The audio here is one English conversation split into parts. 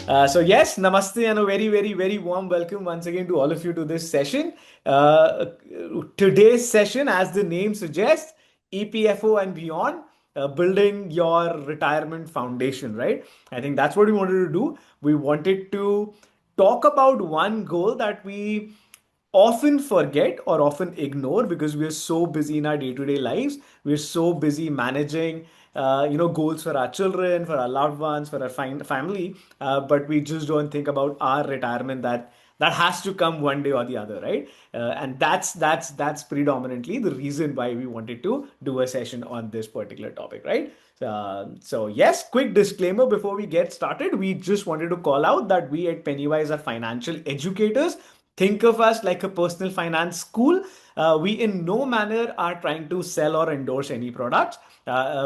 So yes, namaste and a very, very, very warm welcome once again to all of you to this session. Uh, Today's session, as the name suggests, EPFO and beyond, building your retirement foundation, right? I think that's what we wanted to do. We wanted to talk about one goal that we often forget or often ignore because we are so busy in our day-to-day lives. We're so busy managing goals for our children, for our loved ones, for our family, but we just don't think about our retirement that has to come one day or the other, right? And that's predominantly the reason why we wanted to do a session on this particular topic, right? So yes, quick disclaimer before we get started. We just wanted to call out that we at Pennywise are financial educators. Think of us like a personal finance school. We in no manner are trying to sell or endorse any products.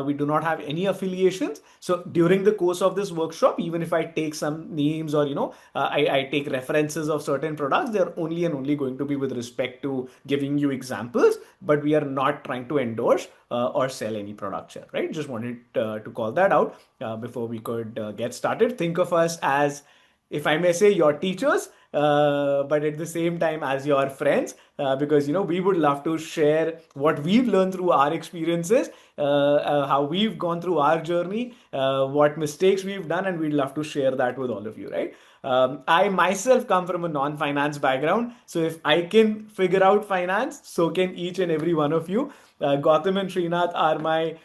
We do not have any affiliations. So during the course of this workshop, even if I take some names or I take references of certain products, they're only and only going to be with respect to giving you examples. But we are not trying to endorse or sell any product here, right? Just wanted to call that out before we could get started. Think of us as, if I may say, your teachers, but at the same time as your friends, because we would love to share what we've learned through our experiences, how we've gone through our journey, what mistakes we've done, and we'd love to share that with all of you, right? I myself come from a non-finance background, so if I can figure out finance, so can each and every one of you. Gautam and Srinath are my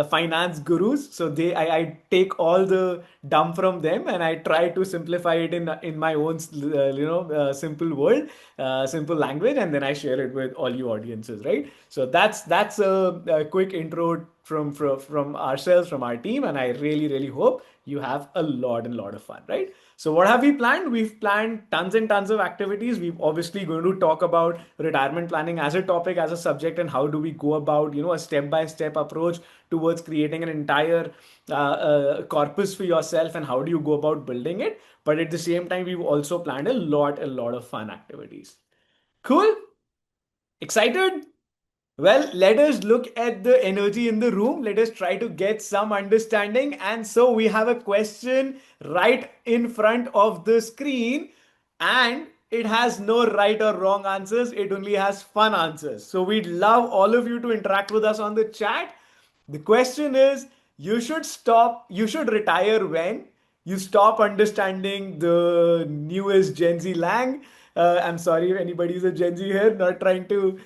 finance gurus, so I take all the dumb from them and I try to simplify it in my own simple world, simple language, and then I share it with all you audiences, right? So that's a quick intro from ourselves, from our team, and I really hope you have a lot and lot of fun, right? So what have we planned? We've planned tons and tons of activities. We've obviously going to talk about retirement planning as a topic, as a subject, and how do we go about, a step-by-step approach towards creating an entire corpus for yourself, and how do you go about building it. But at the same time, we've also planned a lot of fun activities. Cool? Excited? Well, let us look at the energy in the room. Let us try to get some understanding. And so we have a question right in front of the screen, and it has no right or wrong answers. It only has fun answers. So we'd love all of you to interact with us on the chat. The question is, you should retire when you stop understanding the newest Gen Z lang. I'm sorry if anybody is a Gen Z here, not trying to,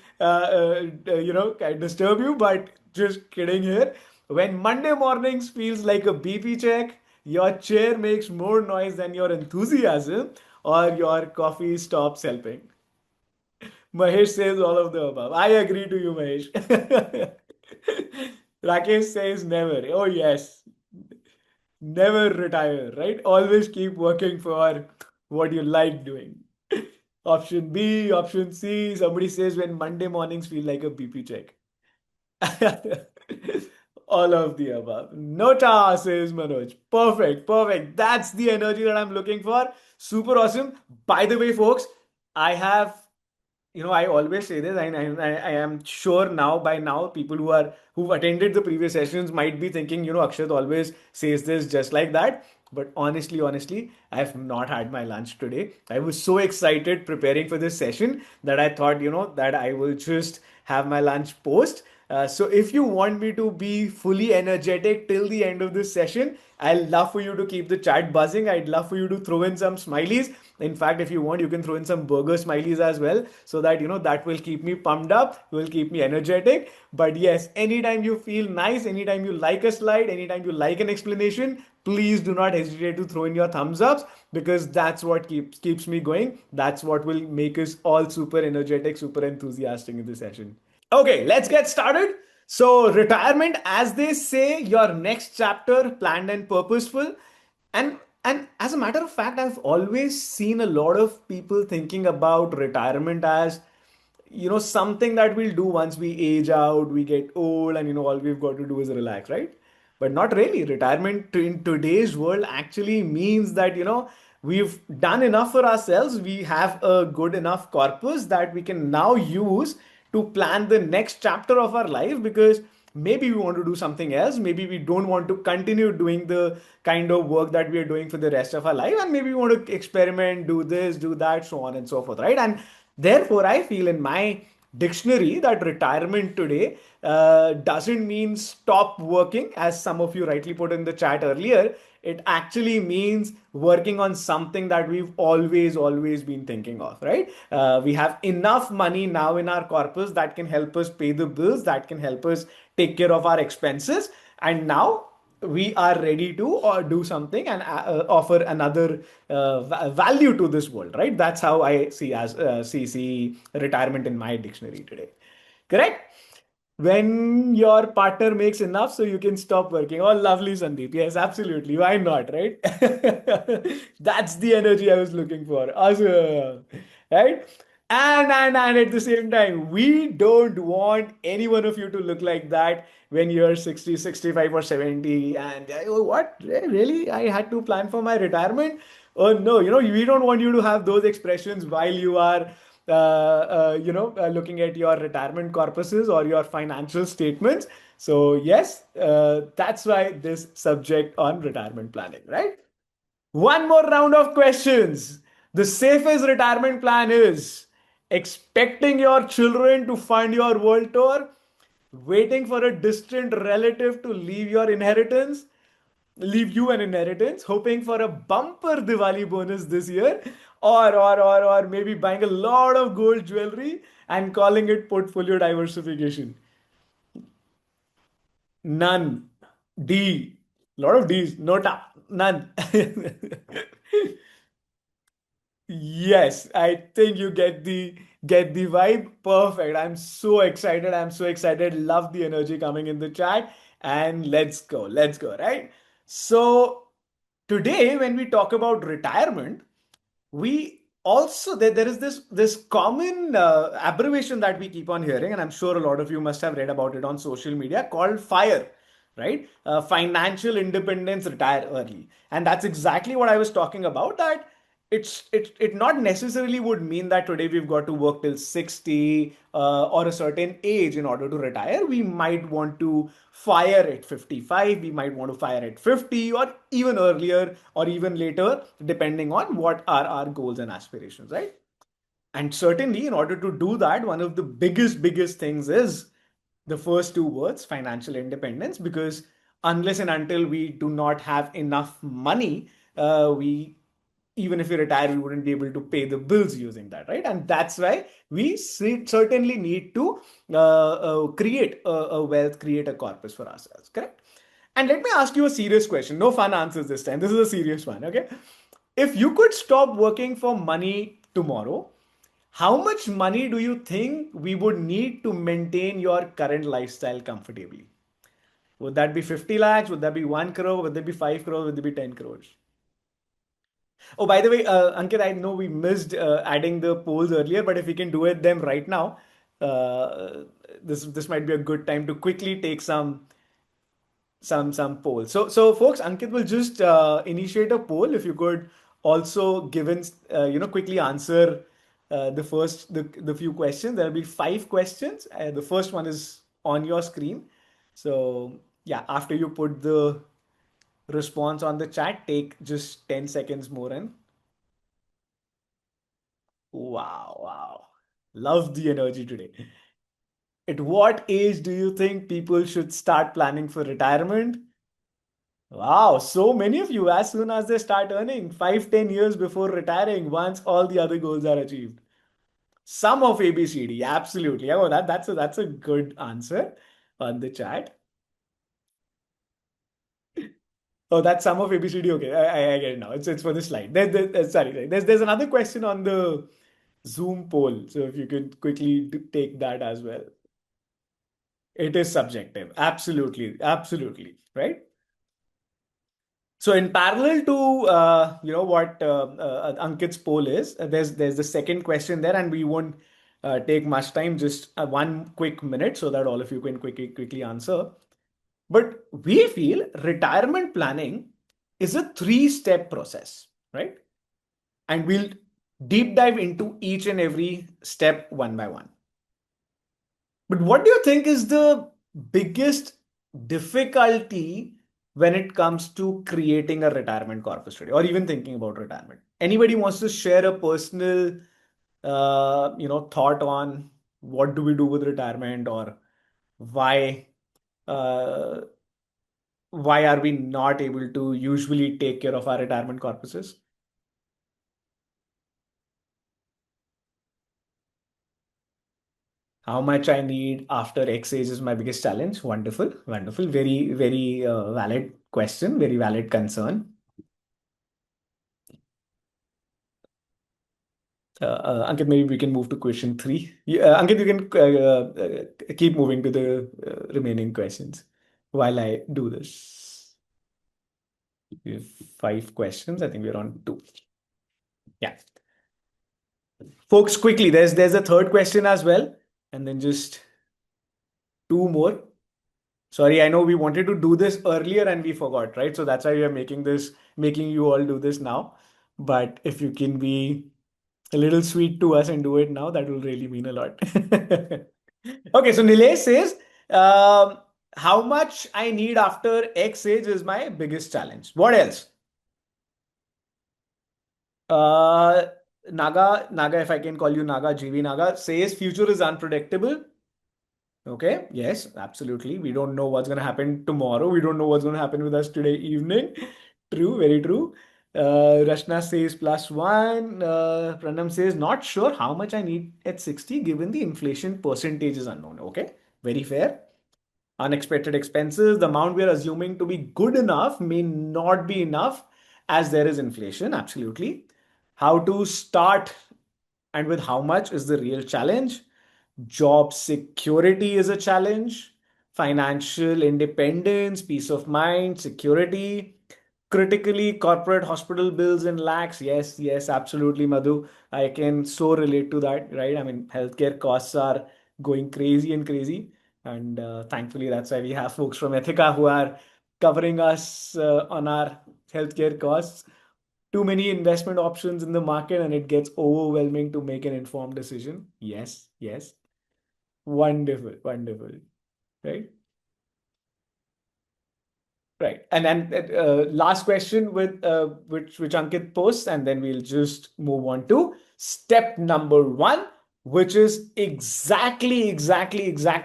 disturb you, but just kidding here. When Monday mornings feels like a BP check, your chair makes more noise than your enthusiasm, or your coffee stops helping. Mahesh says all of the above. I agree to you, Mahesh. Rakesh says never. Oh, yes. Never retire, right? Always keep working for what you like doing. Option B, option C. Somebody says when Monday mornings feel like a BP check. All of the above. Nota, says Manoj. Perfect, perfect. That's the energy that I'm looking for. Super awesome. By the way, folks, I have, I always say this. I am sure now, by now, people who've attended the previous sessions might be thinking, Akshat always says this just like that. But honestly, I have not had my lunch today. I was so excited preparing for this session that I thought, that I will just have my lunch post. So if you want me to be fully energetic till the end of this session, I'd love for you to keep the chat buzzing. I'd love for you to throw in some smileys. In fact, if you want, you can throw in some burger smileys as well, so that that will keep me pumped up, will keep me energetic. But yes, anytime you feel nice, anytime you like a slide, anytime you like an explanation, please do not hesitate to throw in your thumbs ups, because that's what keeps me going. That's what will make us all super energetic, super enthusiastic in the session. Okay, let's get started. So, retirement, as they say, your next chapter, planned and purposeful. And as a matter of fact, I've always seen a lot of people thinking about retirement as, something that we'll do once we age out, we get old, and all we've got to do is relax, right? But not really. Retirement in today's world actually means that, we've done enough for ourselves. We have a good enough corpus that we can now use to plan the next chapter of our life, because maybe we want to do something else. Maybe we don't want to continue doing the kind of work that we are doing for the rest of our life. And maybe we want to experiment, do this, do that, so on and so forth, right? And therefore, I feel in my dictionary that retirement today doesn't mean stop working, as some of you rightly put in the chat earlier. It actually means working on something that we've always been thinking of, right? We have enough money now in our corpus that can help us pay the bills, that can help us take care of our expenses, and now we are ready to do something and offer another value to this world, right? That's how I see as see retirement in my dictionary today. Correct? When your partner makes enough so you can stop working. Oh, lovely, Sandeep. Yes, absolutely. Why not, right? That's the energy I was looking for. Awesome. Right? And at the same time, we don't want any one of you to look like that when you're 60, 65, or 70. And oh, what? Really? I had to plan for my retirement? Oh no, we don't want you to have those expressions while you are looking at your retirement corpuses or your financial statements. So yes, that's why this subject on retirement planning, right? One more round of questions. The safest retirement plan is expecting your children to fund your world tour, waiting for a distant relative to leave you an inheritance, hoping for a bumper Diwali bonus this year, or maybe buying a lot of gold jewelry and calling it portfolio diversification. None. D. Lot of D's. Nota. None. Yes, I think you get the vibe. Perfect. I'm so excited. I'm so excited. Love the energy coming in the chat. And let's go. Let's go, right? So today, when we talk about retirement, we also there is this common abbreviation that we keep on hearing, and I'm sure a lot of you must have read about it on social media, called FIRE, right? Financial independence, retire early. And that's exactly what I was talking about, that it not necessarily would mean that today we've got to work till 60 or a certain age in order to retire. We might want to fire at 55, we might want to fire at 50, or even earlier or even later, depending on what are our goals and aspirations, right? And certainly, in order to do that, one of the biggest things is the first two words, financial independence, because unless and until we do not have enough money, we even if we retire, we wouldn't be able to pay the bills using that, right? And that's why we certainly need to create a wealth, create a corpus for ourselves, correct? And let me ask you a serious question. No fun answers this time. This is a serious one, okay? If you could stop working for money tomorrow, how much money do you think we would need to maintain your current lifestyle comfortably? Would that be 50 lakhs? Would that be 1 crore? Would that be 5 crores? Would that be 10 crores? Oh, by the way, Ankit, I know we missed adding the polls earlier, but if we can do it them right now, uh, this might be a good time to quickly take some polls. So folks, Ankit will just initiate a poll. If you could also given quickly answer the few questions. There'll be 5 questions. The first one is on your screen. So yeah, after you put the response on the chat, take just 10 seconds more and wow, wow. Love the energy today. At what age do you think people should start planning for retirement? Wow, so many of you, as soon as they start earning, 5, 10 years before retiring, once all the other goals are achieved. Some of ABCD, absolutely. Oh, that's a good answer on the chat. Oh, that's some of ABCD. Okay, I get it now. It's for the slide. Sorry. There's another question on the Zoom poll. So if you could quickly take that as well. It is subjective. Absolutely. Absolutely. Right? So in parallel to what Ankit's poll is, there's the second question there, and we won't take much time, just 1 quick minute, so that all of you can quickly answer. But we feel retirement planning is a three-step process, right? And we'll deep dive into each and every step one by one. But what do you think is the biggest difficulty when it comes to creating a retirement corpus today, or even thinking about retirement? Anybody wants to share a personal, thought on what do we do with retirement, or why, uh, why are we not able to usually take care of our retirement corpuses? How much I need after X age is my biggest challenge. Wonderful, wonderful. Very, very valid question. Very valid concern. Ankit, maybe we can move to question three. Ankit, you can keep moving to the remaining questions while I do this. We have five questions. I think we're on two. Yeah, folks, quickly. There's a third question as well, and then just two more. Sorry, I know we wanted to do this earlier and we forgot, right? So that's why we are making you all do this now. But if you can be a little sweet to us and do it now, that will really mean a lot. Okay, so Nilesh says, how much I need after X age is my biggest challenge. What else? Uh, Naga, if I can call you Naga, GV Naga says future is unpredictable. Okay, yes, absolutely. We don't know what's going to happen tomorrow. We don't know what's going to happen with us today evening. True, very true. Rashna says +1. Pranam says not sure how much I need at 60 given the inflation percentage is unknown. Okay, very fair. Unexpected expenses. The amount we are assuming to be good enough may not be enough as there is inflation. Absolutely. How to start and with how much is the real challenge. Job security is a challenge. Financial independence, peace of mind, security. Critically, corporate hospital bills in lakhs. Yes, yes, absolutely, Madhu. I can so relate to that, right? I mean, healthcare costs are going crazy and crazy. And thankfully, that's why we have folks from Ethika who are covering us on our healthcare costs. Too many investment options in the market, and it gets overwhelming to make an informed decision. Yes, yes. Wonderful, wonderful, right? Right. And then last question with which Ankit posts, and then we'll just move on to step number one, which is exactly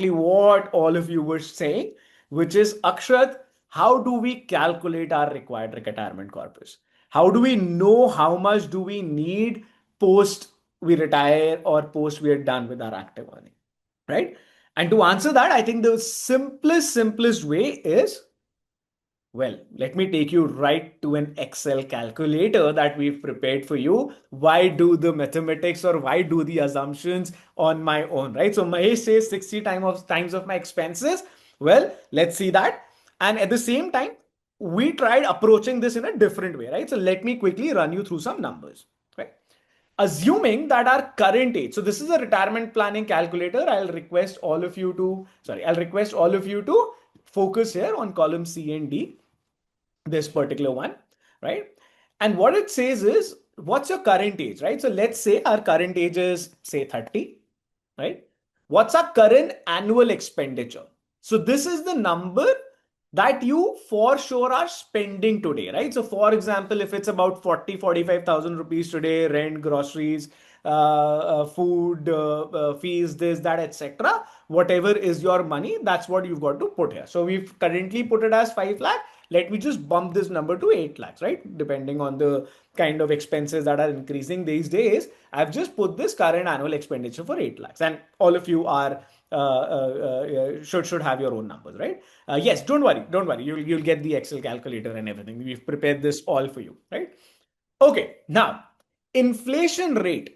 what all of you were saying, which is Akshat, how do we calculate our required retirement corpus? How do we know how much do we need post we retire or post we are done with our active earning? Right? And to answer that, I think the simplest way is, well, let me take you right to an Excel calculator that we've prepared for you. Why do the mathematics or why do the assumptions on my own, right? So Mahesh says 60 times of my expenses. Well, let's see that. And at the same time, we tried approaching this in a different way, right? So let me quickly run you through some numbers, right? Assuming that our current age, so this is a retirement planning calculator. I'll request all of you to focus here on column C and D, this particular one, right? And what it says is, what's your current age, right? So let's say our current age is, say, 30, right? What's our current annual expenditure? So this is the number that you for sure are spending today, right? So for example, if it's about 45,000 rupees today, rent, groceries, food, fees, this, that, etc. Whatever is your money, that's what you've got to put here. So we've currently put it as 5 lakh. Let me just bump this number to 8 lakhs, right? Depending on the kind of expenses that are increasing these days, I've just put this current annual expenditure for 8 lakhs. And all of you are should have your own numbers, right? Yes, don't worry. You'll get the Excel calculator and everything. We've prepared this all for you, right? Okay, now inflation rate.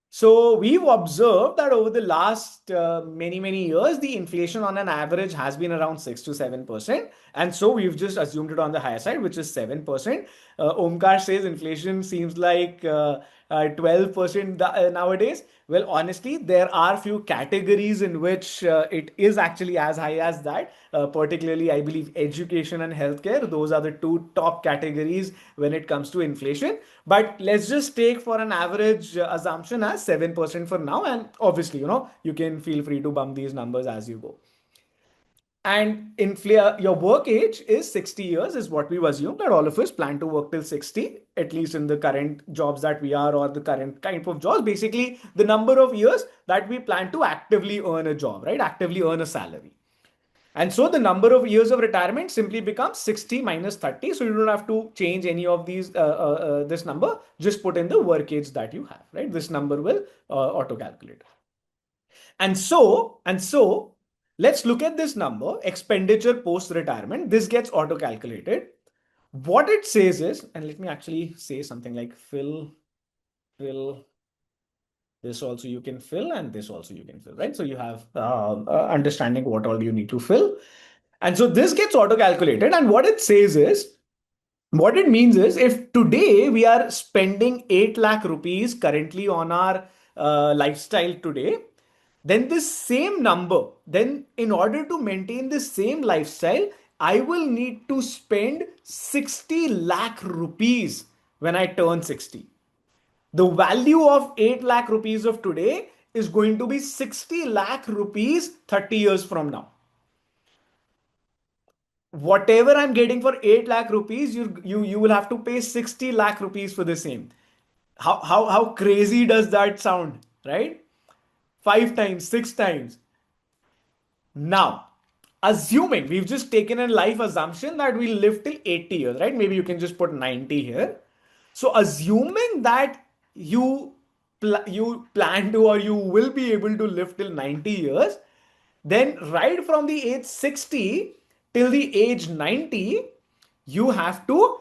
So we've observed that over the last many years, the inflation on an average has been around 6 to 7%, and so we've just assumed it on the higher side, which is 7%. Omkar says inflation seems like 12% nowadays. Well, honestly, there are few categories in which it is actually as high as that. Particularly, I believe education and healthcare. Those are the two top categories when it comes to inflation. But let's just take for an average assumption as 7% for now. And obviously, you can feel free to bump these numbers as you go. And your work age is 60 years, is what we've assumed that all of us plan to work till 60, at least in the current jobs that we are, or the current kind of jobs. Basically, the number of years that we plan to actively earn a job, right? Actively earn a salary. And so the number of years of retirement simply becomes 60 minus 30. So you don't have to change any of these, this number. Just put in the work age that you have, right? This number will auto calculate. And so, let's look at this number, expenditure post retirement. This gets auto calculated. What it says is, and let me actually say something like fill, this also you can fill, and this also you can fill, right? So you have understanding what all you need to fill. And so this gets auto calculated. And what it says is, what it means is, if today we are spending 8 lakh rupees currently on our lifestyle today, then this same number, then in order to maintain the same lifestyle, I will need to spend 60 lakh rupees when I turn 60. The value of 8 lakh rupees of today is going to be 60 lakh rupees 30 years from now. Whatever I'm getting for 8 lakh rupees, you will have to pay 60 lakh rupees for the same. How crazy does that sound, right? 5 times, 6 times. Now, assuming we've just taken a life assumption that we'll live till 80 years, right? Maybe you can just put 90 here. So, assuming that you plan to, or you will be able to live till 90 years, then right from the age 60 till the age 90, you have to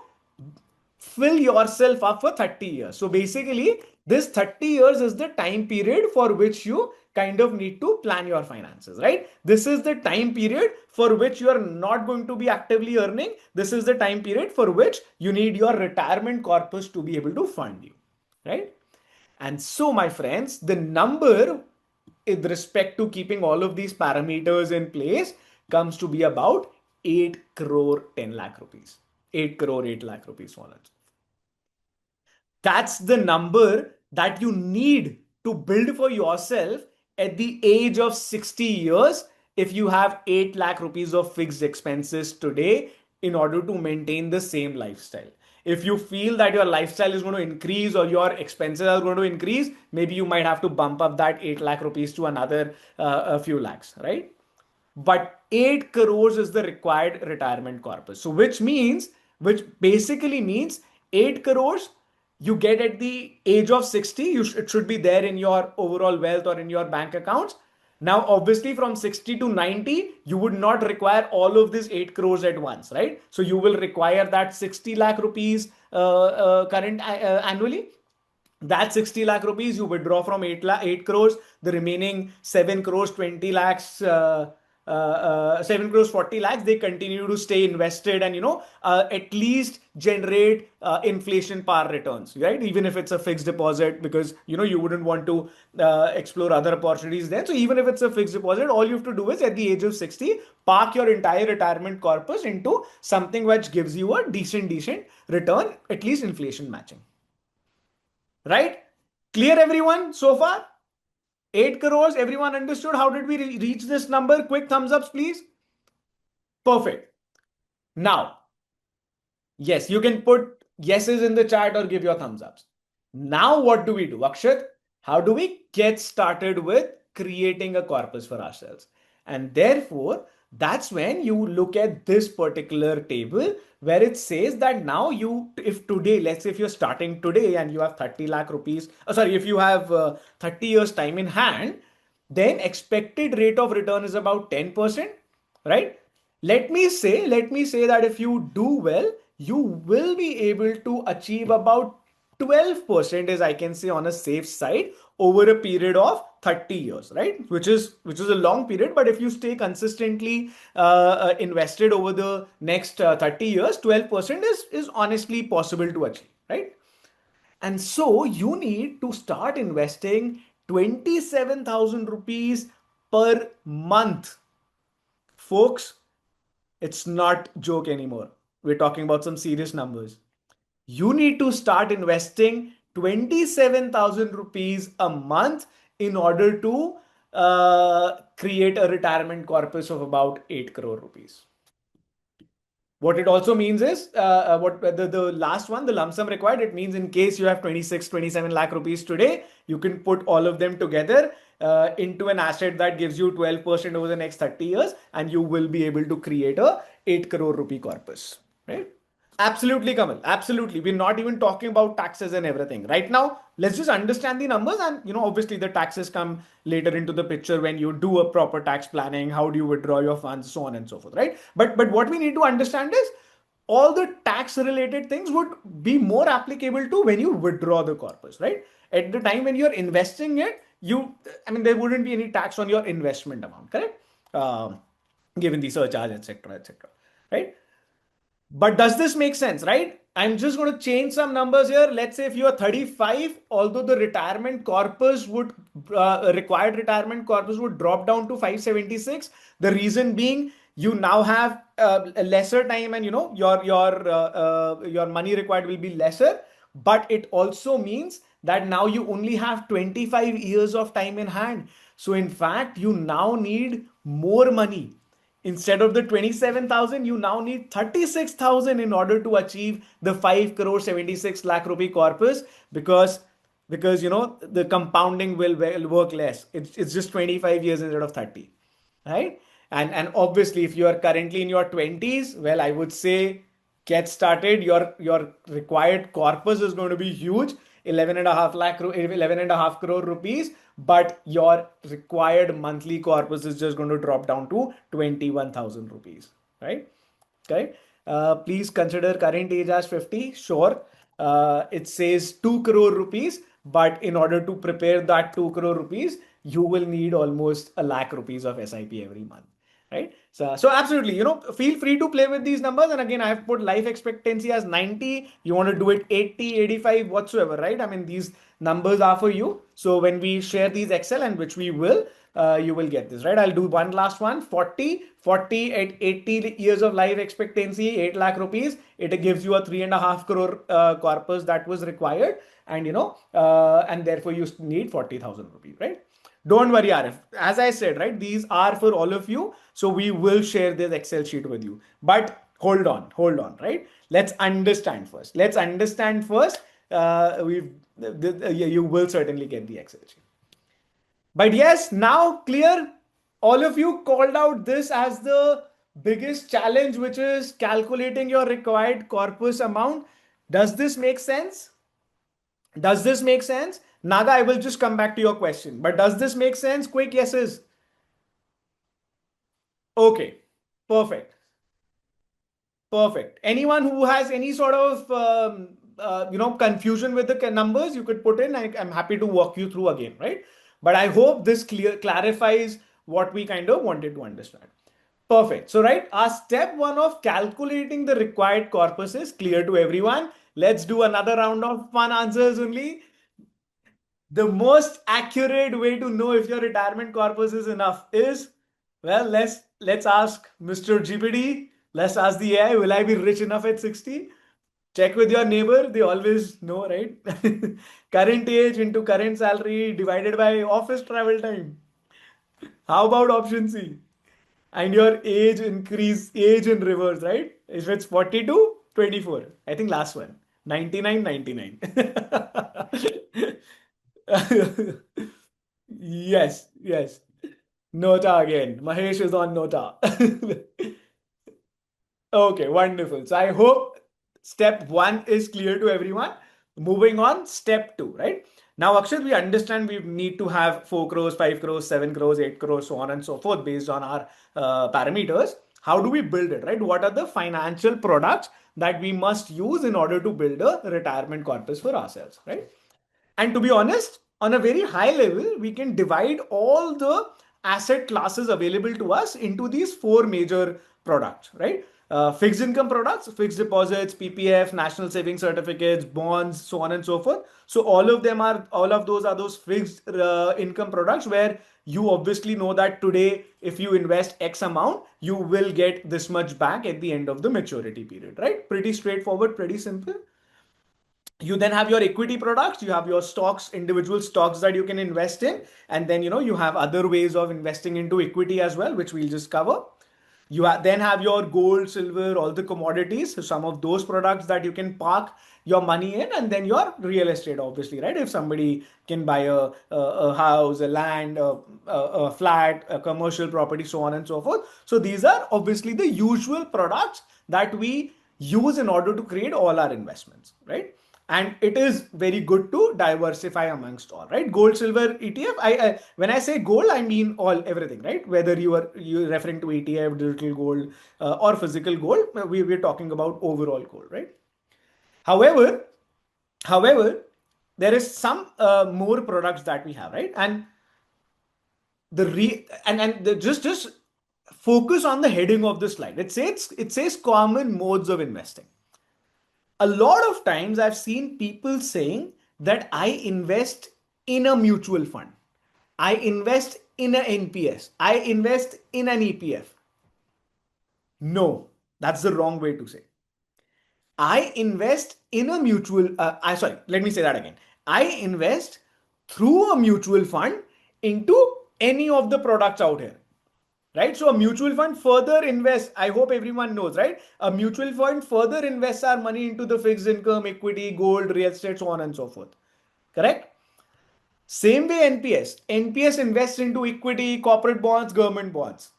fill yourself up for 30 years. So basically, this 30 years is the time period for which you kind of need to plan your finances, right? This is the time period for which you are not going to be actively earning. This is the time period for which you need your retirement corpus to be able to fund you, right? And so, my friends, the number with respect to keeping all of these parameters in place comes to be about 8 crore 10 lakh rupees. 8 crore 8 lakh rupees for lunch. That's the number that you need to build for yourself at the age of 60 years if you have 8 lakh rupees of fixed expenses today in order to maintain the same lifestyle. If you feel that your lifestyle is going to increase or your expenses are going to increase, maybe you might have to bump up that 8 lakh rupees to another a few lakhs, right? But 8 crores is the required retirement corpus. So which basically means 8 crores you get at the age of 60. It should be there in your overall wealth or in your bank accounts. Now, obviously, from 60 to 90, you would not require all of this 8 crores at once, right? So you will require that 60 lakh rupees current annually. That 60 lakh rupees you withdraw from 8 crores, the remaining 7 crores 20 lakhs 7 crores 40 lakhs, they continue to stay invested and at least generate inflation par returns, right? Even if it's a fixed deposit, because you wouldn't want to explore other opportunities then. So even if it's a fixed deposit, all you have to do is at the age of 60 park your entire retirement corpus into something which gives you a decent return, at least inflation matching. Right? Clear, everyone, so far? 8 crores, everyone understood? How did we reach this number? Quick thumbs ups, please. Perfect. Now, yes, you can put yeses in the chat or give your thumbs ups. Now, what do we do, Akshat? How do we get started with creating a corpus for ourselves? And therefore, that's when you look at this particular table where it says that now if today, let's say if you're starting today and you have 30 lakh rupees, if you have 30 years time in hand, then expected rate of return is about 10%, right? Let me say that if you do well, you will be able to achieve about 12%, as I can say, on a safe side over a period of 30 years, right? Which is a long period, but if you stay consistently invested over the next 30 years, 12% is honestly possible to achieve, right? And so you need to start investing 27,000 rupees per month. Folks, it's not joke anymore. We're talking about some serious numbers. You need to start investing 27,000 rupees a month in order to create a retirement corpus of about 8 crore rupees. What it also means is what the last one, the lump sum required, it means in case you have 26, 27 lakh rupees today, you can put all of them together into an asset that gives you 12% over the next 30 years, and you will be able to create a 8 crore rupee corpus, right? Absolutely, Kamal. Absolutely. We're not even talking about taxes and everything. Right now, let's just understand the numbers. And, obviously the taxes come later into the picture when you do a proper tax planning. How do you withdraw your funds, so on and so forth, right? But what we need to understand is all the tax related things would be more applicable to when you withdraw the corpus, right? At the time when you're investing it, there wouldn't be any tax on your investment amount, correct? Given the surcharge, etc., right? But does this make sense, right? I'm just going to change some numbers here. Let's say if you are 35, although the retirement corpus would, required retirement corpus would drop down to 576. The reason being, you now have a lesser time, and your money required will be lesser. But it also means that now you only have 25 years of time in hand. So in fact, you now need more money. Instead of the 27,000, you now need 36,000 in order to achieve the 5 crore 76 lakh rupee corpus, because the compounding will work less. It's just 25 years instead of 30, right? And obviously, if you are currently in your 20s, well, I would say get started. Your required corpus is going to be huge, 11 and a half crore rupees, but your required monthly corpus is just going to drop down to 21,000 rupees, right? Okay. Please consider current age as 50. Sure. It says 2 crore rupees, but in order to prepare that 2 crore rupees, you will need almost a lakh rupees of SIP every month, right? So absolutely, feel free to play with these numbers. And again, I have put life expectancy as 90. You want to do it 80, 85, whatsoever, right? I mean, these numbers are for you. So when we share these Excel, and which we will, you will get this, right? I'll do one last one. 40 at 80 years of life expectancy, 8 lakh rupees. It gives you a 3.5 crore corpus that was required. And, and therefore you need 40,000 rupees, right? Don't worry, Arif. As I said, right, these are for all of you. So we will share this Excel sheet with you. But hold on, right? Let's understand first. You will certainly get the Excel sheet. But yes, now clear. All of you called out this as the biggest challenge, which is calculating your required corpus amount. Does this make sense? Does this make sense? Naga, I will just come back to your question. But does this make sense? Quick yeses. Okay. Perfect. Perfect. Anyone who has any sort of confusion with the numbers, you could put in. I'm happy to walk you through again, right? But I hope this clarifies what we kind of wanted to understand. Perfect. So, right, our step one of calculating the required corpus is clear to everyone. Let's do another round of fun answers only. The most accurate way to know if your retirement corpus is enough is, well, let's ask Mr. GPT. Let's ask the AI, will I be rich enough at 60? Check with your neighbor, they always know, right? Current age into current salary divided by office travel time. How about option C? And your age in reverse, right? If it's 42, 24. I think last one. 99, 99. Yes, yes. Nota again. Mahesh is on Nota. Okay, wonderful. So I hope step one is clear to everyone. Moving on, step two, right? Now, Akshat, we understand we need to have 4 crores, 5 crores, 7 crores, 8 crores, so on and so forth based on our parameters. How do we build it, right? What are the financial products that we must use in order to build a retirement corpus for ourselves, right? And to be honest, on a very high level, we can divide all the asset classes available to us into these four major products, right? Fixed income products, fixed deposits, PPF, national saving certificates, bonds, so on and so forth. So all of those are those fixed income products where you obviously know that today, if you invest X amount, you will get this much back at the end of the maturity period, right? Pretty straightforward, pretty simple. You then have your equity products, you have your stocks, individual stocks that you can invest in, and then you have other ways of investing into equity as well, which we'll just cover. Then have your gold, silver, all the commodities, so some of those products that you can park your money in, and then your real estate, obviously, right? If somebody can buy a house, a land, a flat, a commercial property, so on and so forth. So these are obviously the usual products that we use in order to create all our investments, right? And it is very good to diversify amongst all, right? Gold, silver, ETF. When I say gold, I mean all everything, right? Whether you referring to ETF, digital gold, or physical gold, we're talking about overall gold, right? However, however, there is some more products that we have, right? And the re and the, just focus on the heading of the slide. It says common modes of investing. A lot of times I've seen people saying that I invest in a mutual fund, I invest in an NPS, I invest in an EPF. No, that's the wrong way to say. I invest in a mutual, let me say that again. I invest through a mutual fund into any of the products out here. Right? So a mutual fund further invests, I hope everyone knows, right? A mutual fund further invests our money into the fixed income, equity, gold, real estate, so on and so forth. Correct? Same way NPS. NPS invests into equity, corporate bonds, government bonds.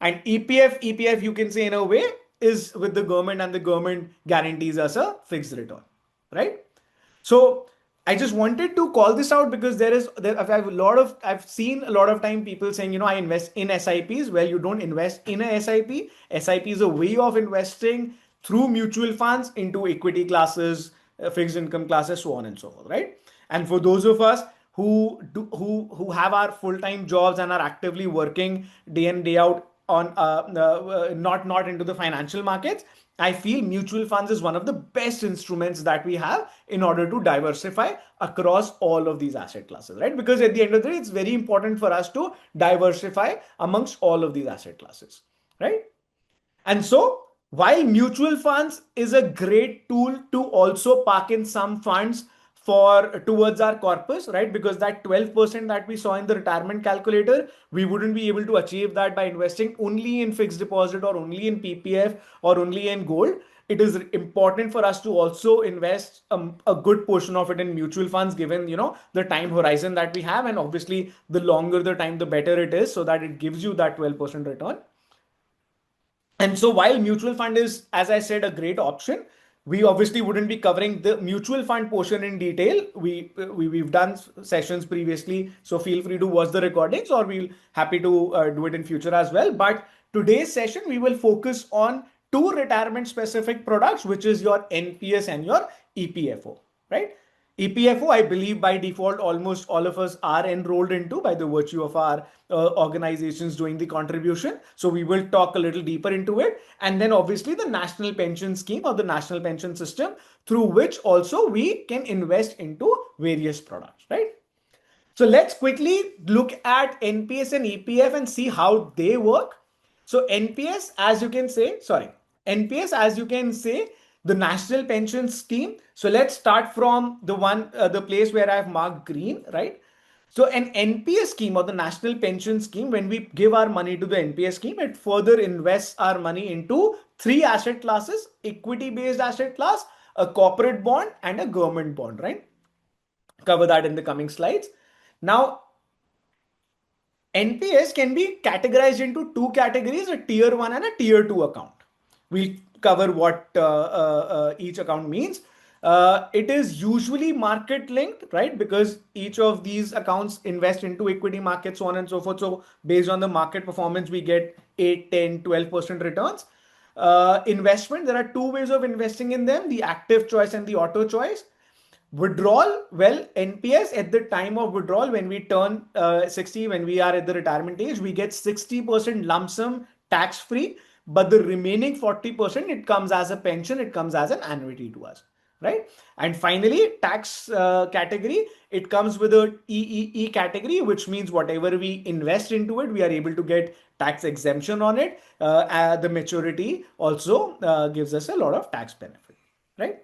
And EPF, you can say in a way, is with the government, and the government guarantees us a fixed return. Right? So I just wanted to call this out because I've seen a lot of time people saying, I invest in SIPs. Well, you don't invest in a SIP. SIP is a way of investing through mutual funds into equity classes, fixed income classes, so on and so forth, right? And for those of us who have our full-time jobs and are actively working day in day out on not into the financial markets, I feel mutual funds is one of the best instruments that we have in order to diversify across all of these asset classes, right? Because at the end of the day, it's very important for us to diversify amongst all of these asset classes, right? And so, while mutual funds is a great tool to also park in some funds for towards our corpus, right? Because that 12% that we saw in the retirement calculator, we wouldn't be able to achieve that by investing only in fixed deposit or only in PPF or only in gold. It is important for us to also invest a good portion of it in mutual funds, given the time horizon that we have, and obviously the longer the time, the better it is, so that it gives you that 12% return. And so while mutual fund is, as I said, a great option, we obviously wouldn't be covering the mutual fund portion in detail. We've done sessions previously, so feel free to watch the recordings, or we'll happy to do it in future as well. But today's session, we will focus on two retirement specific products, which is your NPS and your EPFO, right? EPFO, I believe by default, almost all of us are enrolled into by the virtue of our organizations doing the contribution. So we will talk a little deeper into it. And then obviously the national pension scheme or the national pension system, through which also we can invest into various products, right? So let's quickly look at NPS and EPF and see how they work. So NPS, as you can say, NPS, as you can say, the national pension scheme. So let's start from the place where I've marked green, right? So an NPS scheme or the national pension scheme, when we give our money to the NPS scheme, it further invests our money into three asset classes: equity-based asset class, a corporate bond, and a government bond, right? Cover that in the coming slides. Now, NPS can be categorized into two categories: a tier 1 and a tier 2 account. We'll cover what each account means. It is usually market linked, right? Because each of these accounts invest into equity markets, so on and so forth. So based on the market performance, we get 8, 10, 12% returns. Investment, there are two ways of investing in them: the active choice and the auto choice. Withdrawal, well, NPS at the time of withdrawal, when we turn 60, when we are at the retirement age, we get 60% lump sum tax free, but the remaining 40%, it comes as a pension, it comes as an annuity to us, right? And finally, tax category, it comes with a EEE category, which means whatever we invest into it, we are able to get tax exemption on it. The maturity also gives us a lot of tax benefit, right?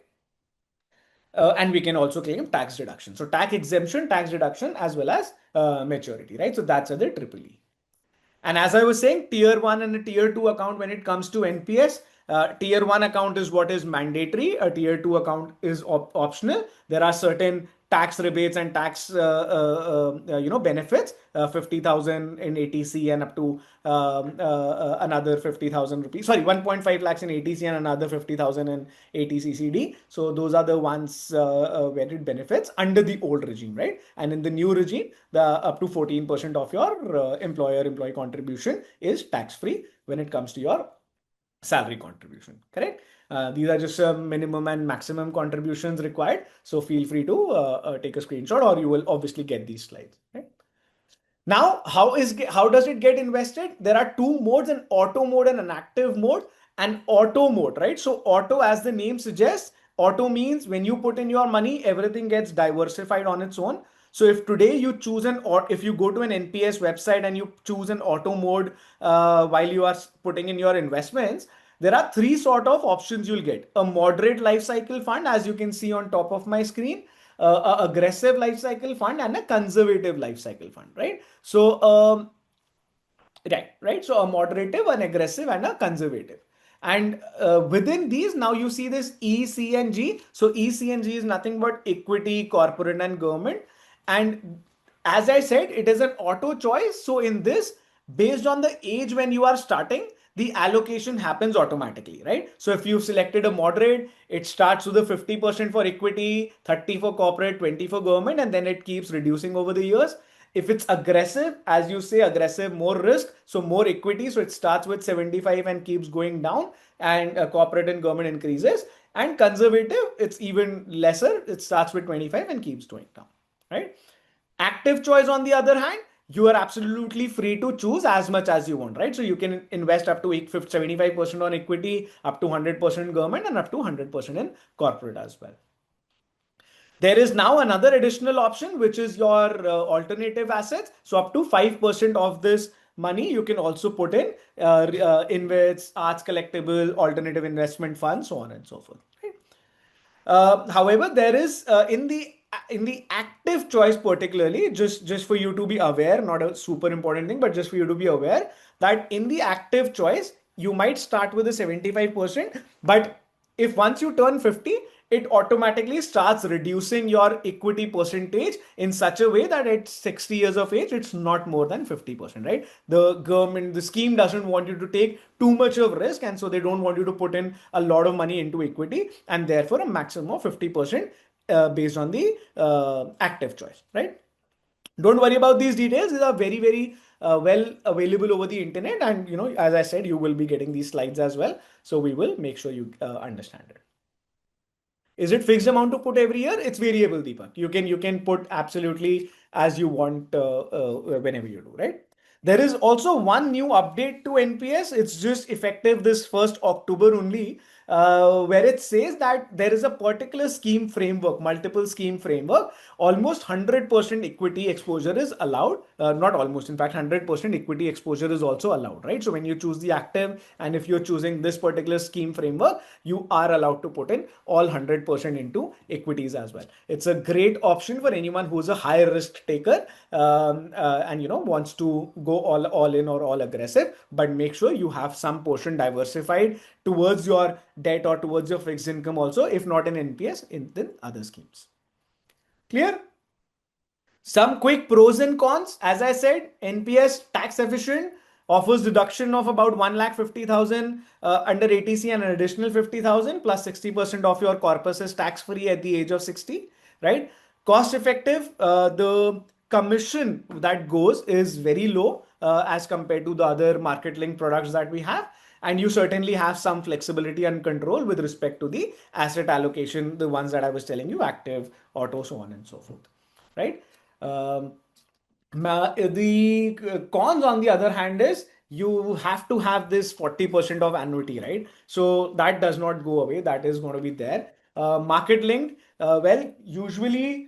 And we can also claim tax deduction. So tax exemption, tax deduction, as well as maturity, right? So that's the triple E. And as I was saying, tier one and a tier two account, when it comes to NPS, tier one account is what is mandatory. A tier two account is optional. There are certain tax rebates and tax benefits, 50,000 in ATC and up to another 50,000 rupees. Sorry, 1.5 lakhs in ATC and another 50,000 in ATCCD. So those are the ones where it benefits under the old regime, right? And in the new regime, the up to 14% of your employee contribution is tax free when it comes to your salary contribution, correct? These are just minimum and maximum contributions required. So feel free to take a screenshot, or you will obviously get these slides, right? Now, how does it get invested? There are two modes: an auto mode and an active mode. An auto mode, right? So auto, as the name suggests, auto means when you put in your money, everything gets diversified on its own. So if today you choose or if you go to an NPS website and you choose an auto mode while you are putting in your investments, there are three sort of options you'll get: a moderate life cycle fund, as you can see on top of my screen, a aggressive life cycle fund, and a conservative life cycle fund, right? So right. So a moderative, an aggressive, and a conservative. And within these, now you see this E, C, and G. So E, C, and G is nothing but equity, corporate, and government. And as I said, it is an auto choice. So in this, based on the age when you are starting, the allocation happens automatically, right? So if you've selected a moderate, it starts with the 50% for equity, 30 for corporate, 20 for government, and then it keeps reducing over the years. If it's aggressive, as you say, aggressive, more risk, so more equity. So it starts with 75 and keeps going down, and corporate and government increases. And conservative, it's even lesser. It starts with 25 and keeps going down, right? Active choice, on the other hand, you are absolutely free to choose as much as you want, right? So you can invest up to 75% on equity, up to 100% government, and up to 100% in corporate as well. There is now another additional option, which is your alternative assets. So up to 5% of this money you can also put in InvITs, arts collectible, alternative investment funds, so on and so forth. Right? However, there is in the active choice particularly, just for you to be aware, not a super important thing, but just for you to be aware that in the active choice, you might start with a 75%, but if once you turn 50, it automatically starts reducing your equity percentage in such a way that at 60 years of age, it's not more than 50%, right? The government, the scheme doesn't want you to take too much of risk, and so they don't want you to put in a lot of money into equity, and therefore a maximum of 50% based on the active choice, right? Don't worry about these details. These are very, very well available over the internet. And, as I said, you will be getting these slides as well. So we will make sure you understand it. Is it fixed amount to put every year? It's variable, Deepak. You can put absolutely as you want whenever you do, right? There is also one new update to NPS. It's just effective this 1st October only, where it says that there is a particular scheme framework, multiple scheme framework. Almost 100% equity exposure is allowed. Not almost, in fact, 100% equity exposure is also allowed, right? So when you choose the active, and if you're choosing this particular scheme framework, you are allowed to put in all 100% into equities as well. It's a great option for anyone who's a high risk taker and wants to go all in or all aggressive, but make sure you have some portion diversified towards your debt or towards your fixed income also, if not in NPS, in other schemes. Clear? Some quick pros and cons. As I said, NPS tax efficient, offers deduction of about 1,50,000 under ATC and an additional 50,000 plus 60% of your corpus is tax free at the age of 60, right? Cost effective. The commission that goes is very low as compared to the other market linked products that we have. And you certainly have some flexibility and control with respect to the asset allocation, the ones that I was telling you, active, auto, so on and so forth, right? The cons, on the other hand, is you have to have this 40% of annuity, right? So that does not go away. That is going to be there. Market linked, well, usually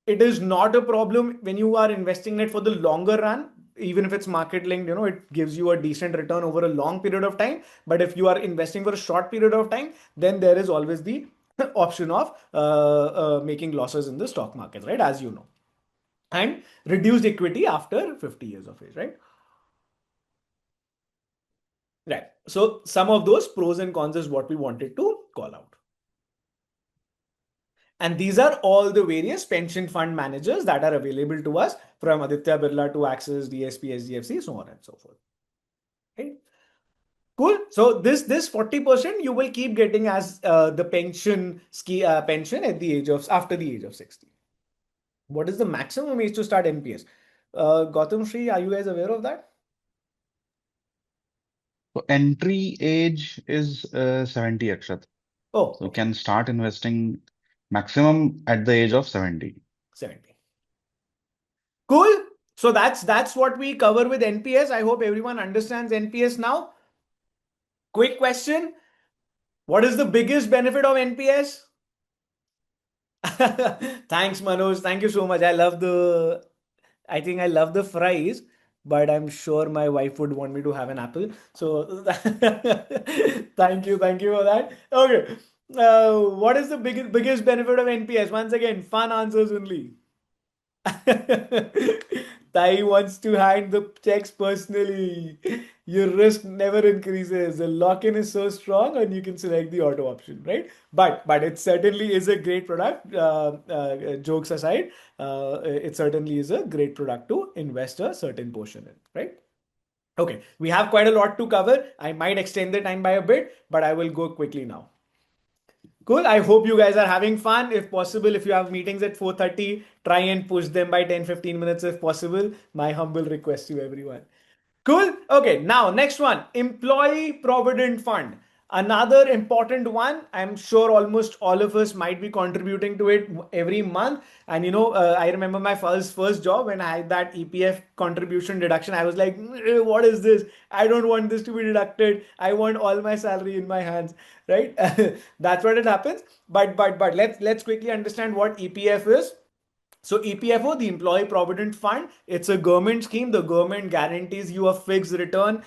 it is not a problem when you are investing in it for the longer run. Even if it's market linked, it gives you a decent return over a long period of time. But if you are investing for a short period of time, then there is always the option of making losses in the stock markets, right? As you know, and reduced equity after 50 years of age, right? Right. So some of those pros and cons is what we wanted to call out. And these are all the various pension fund managers that are available to us, from Aditya Birla to Axis, DSP, SDFC, so on and so forth. Okay. Cool. So this 40% you will keep getting as the pension at the age of after the age of 60. What is the maximum age to start NPS? Gautam Shri, are you guys aware of that? So entry age is 70, Akshat. Oh, So you okay. can start investing maximum at the age of 70. 70. Cool. So that's what we cover with NPS. I hope everyone understands NPS now. Quick question. What is the biggest benefit of NPS? Thanks, Manoj. Thank you so much. I think I love the fries, but I'm sure my wife would want me to have an apple. So thank you for that. Okay. What is the biggest benefit of NPS? Once again, fun answers only. Tai wants to hand the checks personally. Your risk never increases. The lock-in is so strong, and you can select the auto option, right? But it certainly is a great product. Jokes aside, it certainly is a great product to invest a certain portion in, right? Okay, we have quite a lot to cover. I might extend the time by a bit, but I will go quickly now. Cool. I hope you guys are having fun. If possible, if you have meetings at 4:30, try and push them by 10-15 minutes if possible. My humble request to everyone. Cool. Okay. Now, next one, Employee Provident Fund. Another important one. I'm sure almost all of us might be contributing to it every month. And I remember my first job when I had that EPF contribution deduction. I was like, what is this? I don't want this to be deducted. I want all my salary in my hands, right? That's what it happens. But let's quickly understand what EPF is. So EPFO, the Employee Provident Fund, it's a government scheme. The government guarantees you a fixed return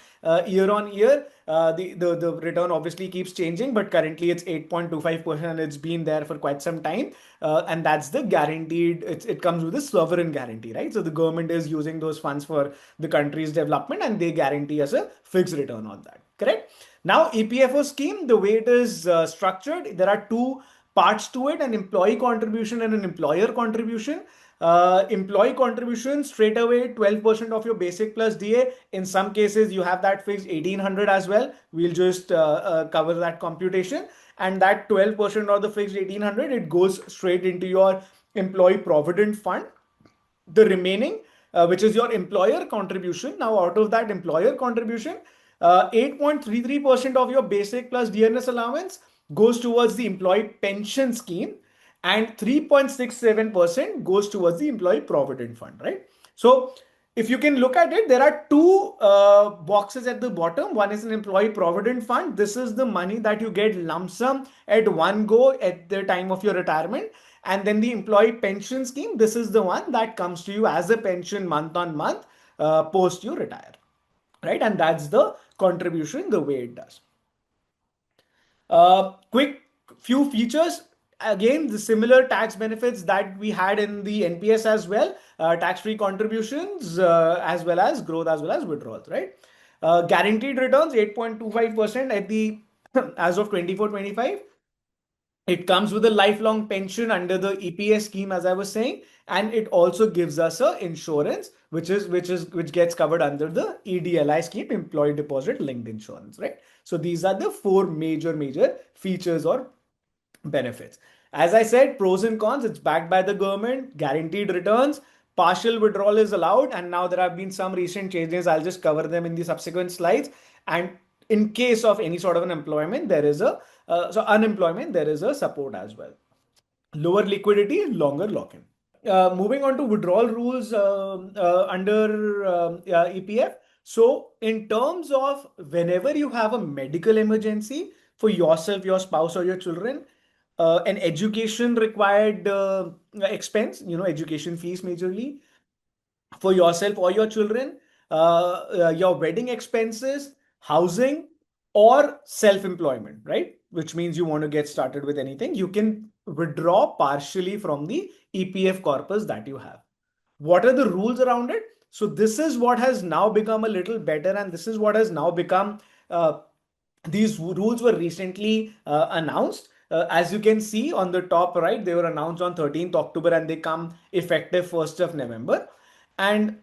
year on year. The return obviously keeps changing, but currently it's 8.25% and it's been there for quite some time. And that's the guaranteed, it comes with a sovereign guarantee, right? So the government is using those funds for the country's development and they guarantee us a fixed return on that, correct? Now, EPFO scheme, the way it is structured, there are two parts to it: an employee contribution and an employer contribution. Employee contribution straight away 12% of your basic plus DA. In some cases, you have that fixed 1800 as well. We'll just cover that computation. And that 12% of the fixed 1800, it goes straight into your employee provident fund. The remaining, which is your employer contribution. Now, out of that employer contribution, 8.33% of your basic plus DNS allowance goes towards the employee pension scheme, and 3.67% goes towards the employee provident fund, right? So, if you can look at it, there are two boxes at the bottom. One is an employee provident fund. This is the money that you get lump sum at one go at the time of your retirement. And then the employee pension scheme, this is the one that comes to you as a pension month on month post you retire, right? And that's the contribution the way it does. Quick few features. Again, the similar tax benefits that we had in the NPS as well, tax-free contributions as well as growth as well as withdrawals, right? Guaranteed returns 8.25% at the as of 24-25. It comes with a lifelong pension under the EPS scheme, as I was saying, and it also gives us a insurance, which gets covered under the EDLI scheme, Employee Deposit Linked Insurance, right? So these are the four major features or benefits. As I said, pros and cons, it's backed by the government, guaranteed returns, partial withdrawal is allowed, and now there have been some recent changes. I'll just cover them in the subsequent slides. And in case of any sort of an employment, there is a unemployment, there is a support as well. Lower liquidity, longer lock-in. Moving on to withdrawal rules under EPF. So, in terms of whenever you have a medical emergency for yourself, your spouse, or your children, an education required expense, education fees majorly for yourself or your children, your wedding expenses, housing, or self-employment, right? Which means you want to get started with anything, you can withdraw partially from the EPF corpus that you have. What are the rules around it? So this is what has now become a little better, and this is what has now become these rules were recently announced. As you can see on the top right, they were announced on 13th October and they come effective 1st of November. And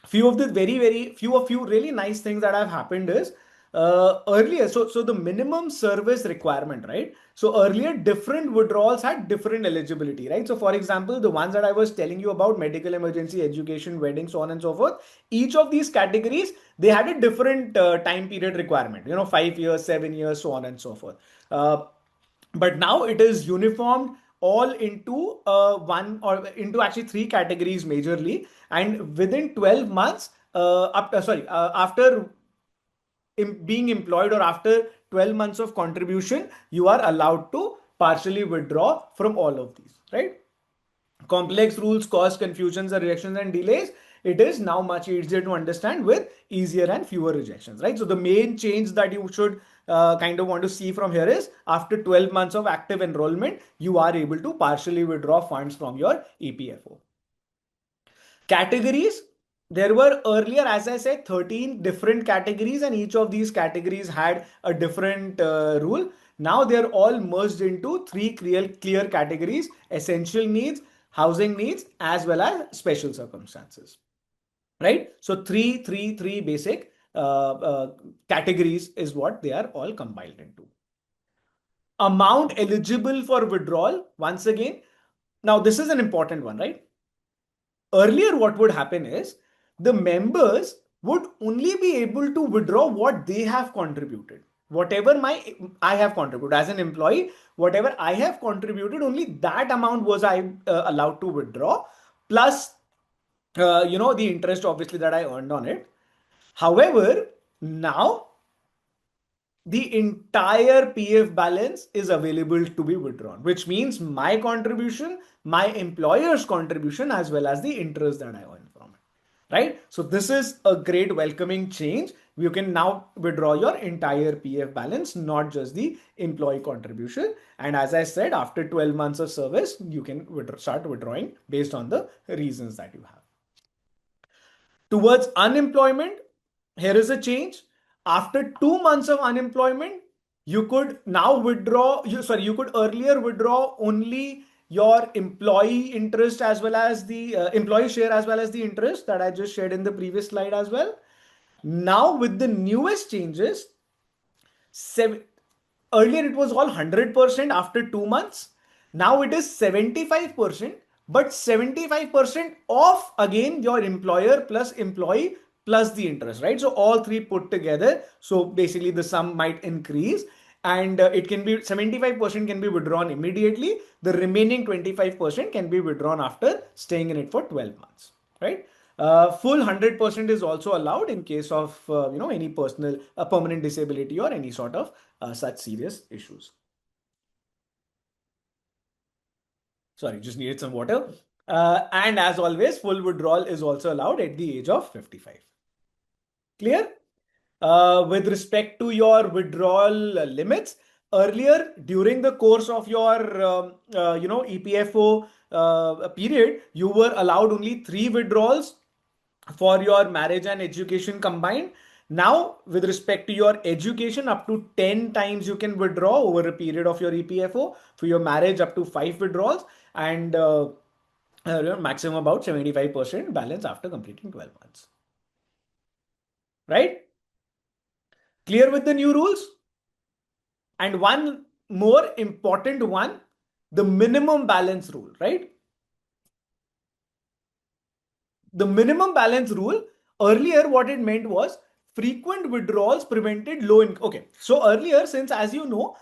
few really nice things that have happened is earlier, so the minimum service requirement, right? So earlier different withdrawals had different eligibility, right? So for example, the ones that I was telling you about, medical emergency, education, wedding, so on and so forth, each of these categories, they had a different time period requirement, 5 years, 7 years, so on and so forth. But now it is uniformed all into one, or into actually three categories majorly, and within 12 months after being employed, or after 12 months of contribution, you are allowed to partially withdraw from all of these, right? Complex rules cause confusions and rejections and delays. It is now much easier to understand with easier and fewer rejections, right? So the main change that you should kind of want to see from here is, after 12 months of active enrollment, you are able to partially withdraw funds from your EPFO. Categories. There were earlier, as I said, 13 different categories, and each of these categories had a different rule. Now they're all merged into three clear categories: essential needs, housing needs, as well as special circumstances. Right? So three basic categories is what they are all compiled into. Amount eligible for withdrawal, once again. Now this is an important one, right? Earlier, what would happen is the members would only be able to withdraw what they have contributed. Whatever I have contributed as an employee, whatever I have contributed, only that amount was I allowed to withdraw, plus the interest obviously that I earned on it. However, now the entire PF balance is available to be withdrawn, which means my contribution, my employer's contribution, as well as the interest that I earn from it. Right? So this is a great welcoming change. You can now withdraw your entire PF balance, not just the employee contribution. And as I said, after 12 months of service, you can start withdrawing based on the reasons that you have. Towards unemployment, here is a change. After 2 months of unemployment, you could now withdraw, you could earlier withdraw only your employee interest as well as the employee share as well as the interest that I just shared in the previous slide as well. Now, with the newest changes, earlier it was all 100% after 2 months. Now it is 75%, but 75% of again your employer plus employee plus the interest, right? So all three put together. So basically the sum might increase, and it can be 75% can be withdrawn immediately. The remaining 25% can be withdrawn after staying in it for 12 months, right? Full 100% is also allowed in case of any personal permanent disability or any sort of such serious issues. Sorry, just needed some water. And as always, full withdrawal is also allowed at the age of 55. Clear? With respect to your withdrawal limits, earlier during the course of your EPFO period, you were allowed only 3 withdrawals for your marriage and education combined. Now, with respect to your education, up to 10 times you can withdraw over a period of your EPFO. For your marriage, up to 5 withdrawals, and maximum about 75% balance after completing 12 months. Right? Clear with the new rules? And one more important one, the minimum balance rule, right? The minimum balance rule, earlier what it meant was frequent withdrawals prevented low income. Okay, so earlier, since as you know,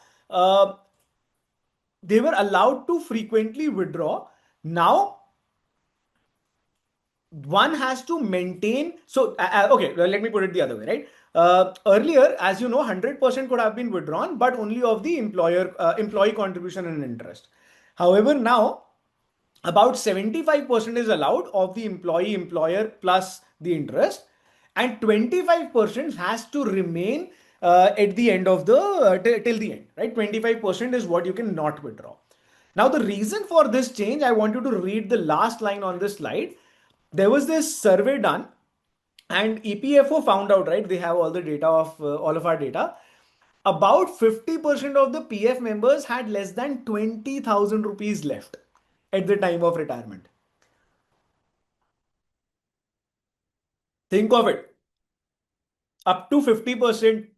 they were allowed to frequently withdraw. Now one has to maintain. So okay, well, let me put it the other way, right? Earlier, as you know, 100% could have been withdrawn, but only of the employee contribution and interest. However, now about 75% is allowed of the employer plus the interest, and 25% has to remain at the end of the till the end, right? 25% is what you can not withdraw. Now, the reason for this change, I want you to read the last line on this slide. There was this survey done, and EPFO found out, right? They have all the data of all of our data. About 50% of the PF members had less than 20,000 rupees left at the time of retirement. Think of it. Up to 50%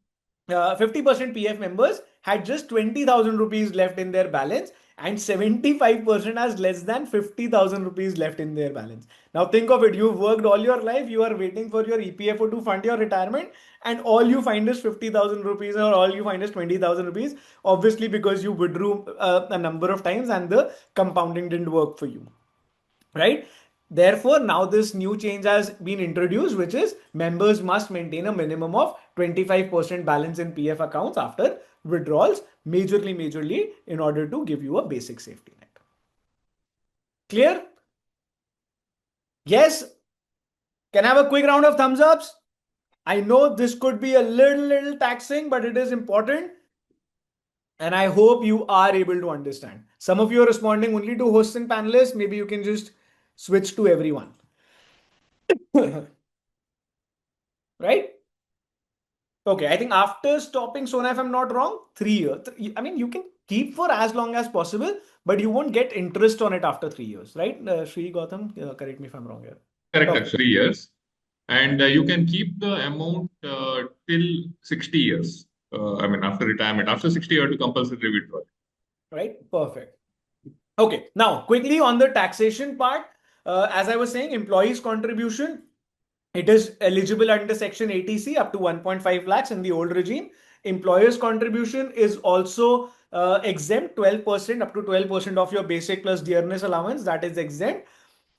PF members had just 20,000 rupees left in their balance, and 75% has less than 50,000 rupees left in their balance. Now think of it. You've worked all your life. You are waiting for your EPFO to fund your retirement, and all you find is 50,000 rupees, or all you find is 20,000 rupees. Obviously, because you withdrew a number of times and the compounding didn't work for you, right? Therefore, now this new change has been introduced, which is members must maintain a minimum of 25% balance in PF accounts after withdrawals, majorly in order to give you a basic safety net. Clear? Yes? Can I have a quick round of thumbs ups? I know this could be a little taxing, but it is important. And I hope you are able to understand. Some of you are responding only to hosts and panelists. Maybe you can just switch to everyone. Right? Okay, I think after stopping Sona, if I'm not wrong, 3 years. I mean, you can keep for as long as possible, but you won't get interest on it after 3 years, right? Sri Gautam, correct me if I'm wrong here. Correct, Okay. actually, 3 years. And you can keep the amount till 60 years. I mean, after retirement, after 60 years to compulsory withdrawal. Right, perfect. Okay, now quickly on the taxation part, as I was saying, employees' contribution, it is eligible under section 80C up to 1.5 lakhs in the old regime. Employers' contribution is also exempt, 12% up to 12% of your basic plus dearness allowance, that is exempt.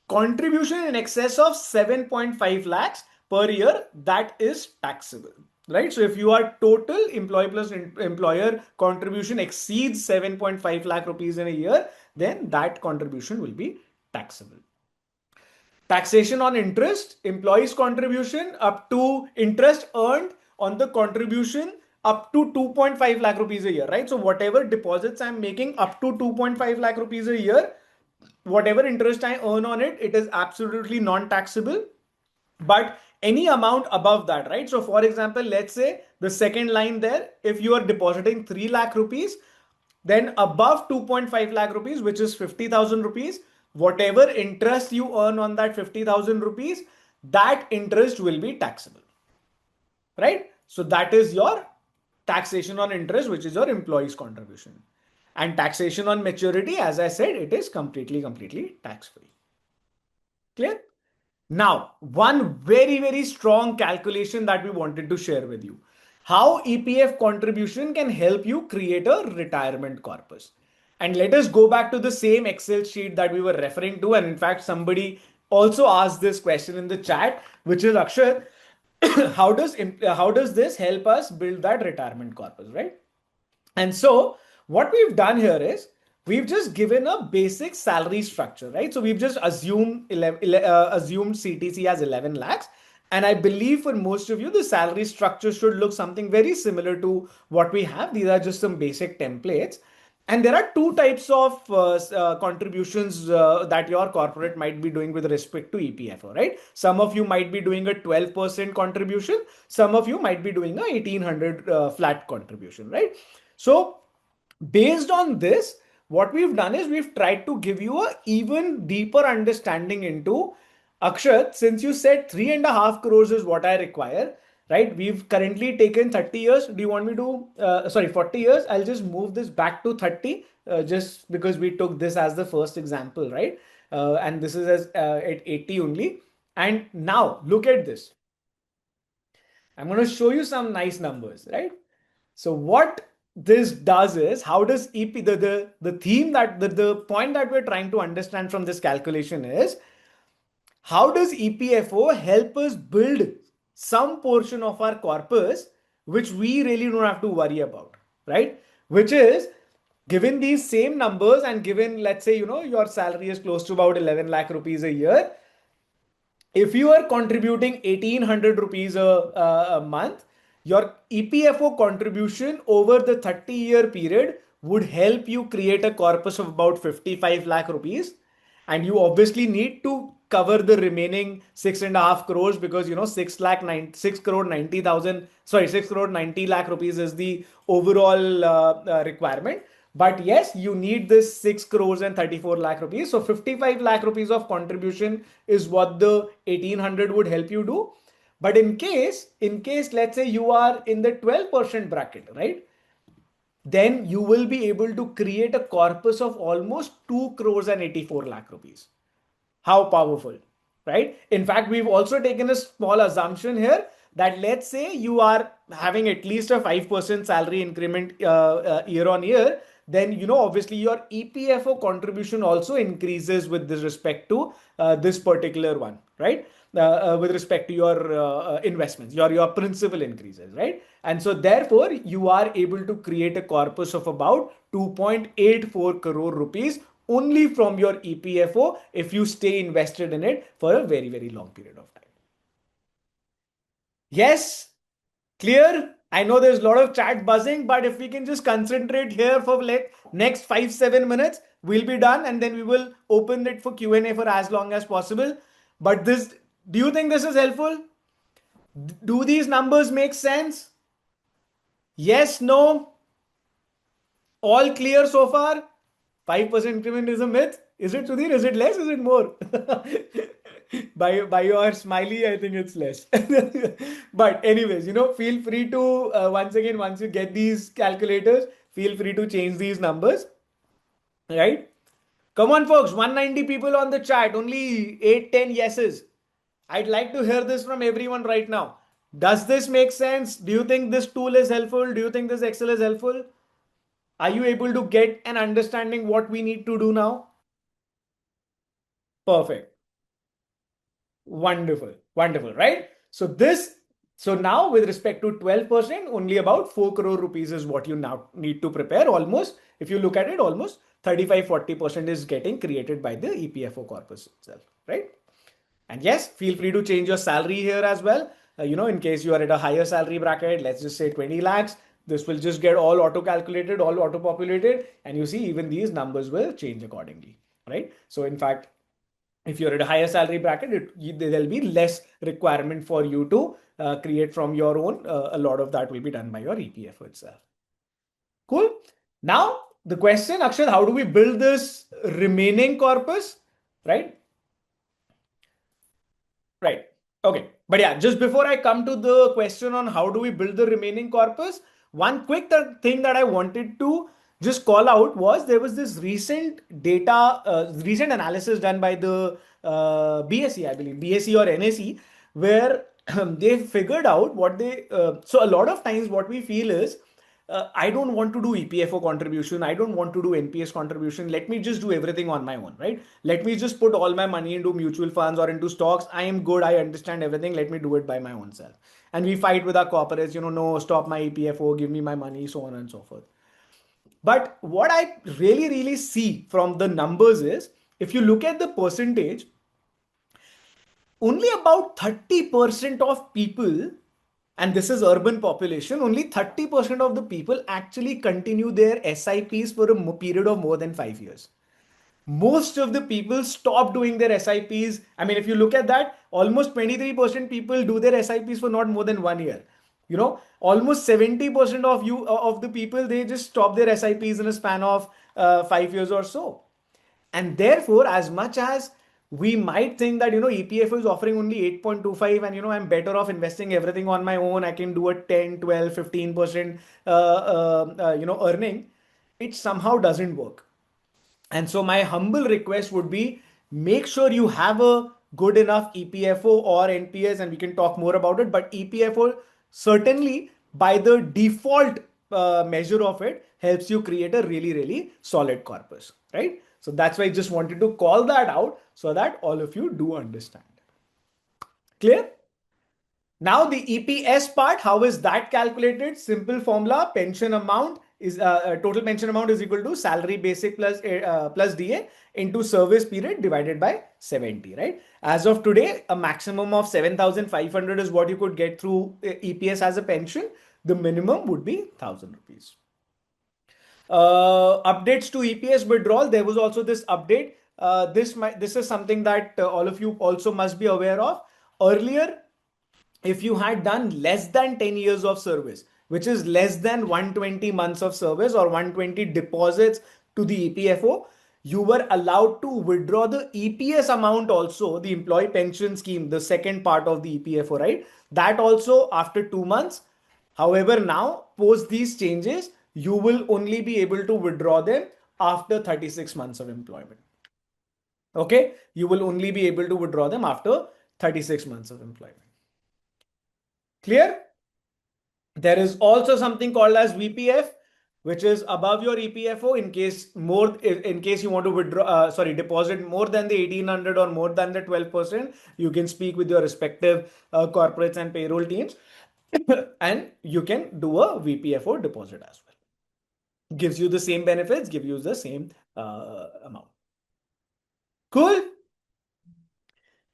Contribution in excess of 7.5 lakhs per year, that is taxable. Right? So if you are total employee plus employer contribution exceeds 7.5 lakh rupees in a year, then that contribution will be taxable. Taxation on interest, employees contribution up to interest earned on the contribution up to 2.5 lakh rupees a year, right? So whatever deposits I'm making up to 2.5 lakh rupees a year, whatever interest I earn on it, it is absolutely non-taxable. But any amount above that, right? So for example, let's say the second line there, if you are depositing 3 lakh rupees, then above 2.5 lakh rupees, which is 50,000 rupees, whatever interest you earn on that 50,000 rupees, that interest will be taxable, right? So that is your taxation on interest, which is your employee's contribution. And taxation on maturity, as I said, it is completely tax-free. Clear? Now, one very strong calculation that we wanted to share with you. How EPF contribution can help you create a retirement corpus. And let us go back to the same Excel sheet that we were referring to. And in fact, somebody also asked this question in the chat, which is Akshay, how does this help us build that retirement corpus, right? And so what we've done here is we've just given a basic salary structure, right? So we've just assumed CTC as 11 lakhs. And I believe for most of you, the salary structure should look something very similar to what we have. These are just some basic templates. And there are two types of contributions that your corporate might be doing with respect to EPFO, right? Some of you might be doing a 12% contribution. Some of you might be doing a 1800 flat contribution, right? So based on this, what we've done is we've tried to give you an even deeper understanding into Akshat, since you said 3.5 crores is what I require, right? We've currently taken 30 years. Do you want me to, 40 years? I'll just move this back to 30 just because we took this as the first example, right? And this is at 80 only. And now look at this. I'm going to show you some nice numbers, right? So what this does is, how does the theme that the point that we're trying to understand from this calculation is, how does EPFO help us build some portion of our corpus which we really don't have to worry about, right? Which is, given these same numbers and given, let's say, your salary is close to about 11 lakh rupees a year, if you are contributing 1800 rupees a month, your EPFO contribution over the 30-year period would help you create a corpus of about 55 lakh rupees. And you obviously need to cover the remaining 6.5 crores, because 6 crore 90,000, sorry, 6 crore 90 lakh rupees is the overall requirement. But yes, you need this 6 crores and 34 lakh rupees. So 55 lakh rupees of contribution is what the 1800 would help you do. But in case, let's say you are in the 12% bracket, right? Then you will be able to create a corpus of almost 2 crores and 84 lakh rupees. How powerful, right? In fact, we've also taken a small assumption here that let's say you are having at least a 5% salary increment year on year, then obviously your EPFO contribution also increases with this respect to this particular one, right? With respect to your investments, your principal increases, right? And so therefore you are able to create a corpus of about 2.84 crore rupees only from your EPFO if you stay invested in it for a very, very long period of time. Yes, clear? I know there's a lot of chat buzzing, but if we can just concentrate here for like next 5-7 minutes, we'll be done, and then we will open it for Q&A for as long as possible. But do you think this is helpful? Do these numbers make sense? Yes, no? All clear so far? 5% increment is a myth. Is it, Sudhir? Is it less? Is it more? by your smiley, I think it's less. But anyways, feel free to, once again, once you get these calculators, feel free to change these numbers. Right? Come on, folks. 190 people on the chat. Only 8-10 yeses. I'd like to hear this from everyone right now. Does this make sense? Do you think this tool is helpful? Do you think this Excel is helpful? Are you able to get an understanding what we need to do now? Perfect. Wonderful. Wonderful, right? So now with respect to 12%, only about 4 crore rupees is what you now need to prepare. Almost, if you look at it, almost 35-40% is getting created by the EPFO corpus itself, right? And yes, feel free to change your salary here as well. In case you are at a higher salary bracket, let's just say 20 lakhs, this will just get all auto calculated, all auto populated, and you see even these numbers will change accordingly, right? So in fact, if you're at a higher salary bracket, there'll be less requirement for you to create from your own. A lot of that will be done by your EPFO itself. Cool. Now the question, Akshat, how do we build this remaining corpus, right? Right. Okay. But yeah, just before I come to the question on how do we build the remaining corpus, one quick thing that I wanted to just call out was there was this recent recent analysis done by the BSE, I believe, BSE or NSE, where they figured out so a lot of times what we feel is, I don't want to do EPFO contribution. I don't want to do NPS contribution. Let me just do everything on my own, right? Let me just put all my money into mutual funds or into stocks. I am good. I understand everything. Let me do it by my own self. And we fight with our corporates, no, stop my EPFO, give me my money, so on and so forth. But what I really, really see from the numbers is, if you look at the percentage, only about 30% of people, and this is urban population, only 30% of the people actually continue their SIPs for a period of more than 5 years. Most of the people stop doing their SIPs. I mean, if you look at that, almost 23% people do their SIPs for not more than 1 year. Almost 70% of the people, they just stop their SIPs in a span of 5 years or so. And therefore, as much as we might think that, EPFO is offering only 8.25 and, I'm better off investing everything on my own. I can do a 10, 12, 15%, earning. It somehow doesn't work. And so my humble request would be, make sure you have a good enough EPFO or NPS, and we can talk more about it. But EPFO certainly, by the default measure of it, helps you create a really, really solid corpus, right? So that's why I just wanted to call that out so that all of you do understand. Clear? Now the EPS part, how is that calculated? Simple formula, pension amount is total pension amount is equal to salary basic plus DA into service period divided by 70, right? As of today, a maximum of 7,500 is what you could get through EPS as a pension. The minimum would be 1,000 rupees. Updates to EPS withdrawal. There was also this update. This is something that all of you also must be aware of. Earlier, if you had done less than 10 years of service, which is less than 120 months of service or 120 deposits to the EPFO, you were allowed to withdraw the EPS amount also, the employee pension scheme, the second part of the EPFO, right? That also after 2 months. However, now, post these changes, you will only be able to withdraw them after 36 months of employment. Okay? You will only be able to withdraw them after 36 months of employment. Clear? There is also something called as VPF, which is above your EPFO in case you want to deposit more than the 1,800 or more than the 12%, you can speak with your respective corporates and payroll teams and you can do a VPFO deposit as well. Gives you the same benefits, gives you the same amount. Cool.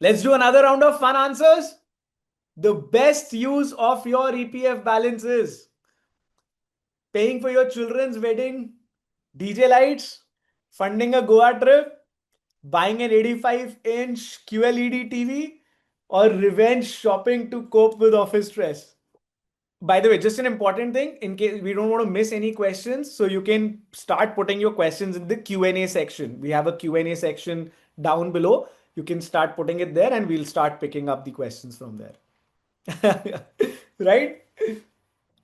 Let's do another round of fun answers. The best use of your EPF balance is paying for your children's wedding, DJ lights, funding a Goa trip, buying an 85-inch QLED TV, or revenge shopping to cope with office stress. By the way, just an important thing, in case we don't want to miss any questions, so you can start putting your questions in the Q&A section. We have a Q&A section down below. You can start putting it there and we'll start picking up the questions from there. Right?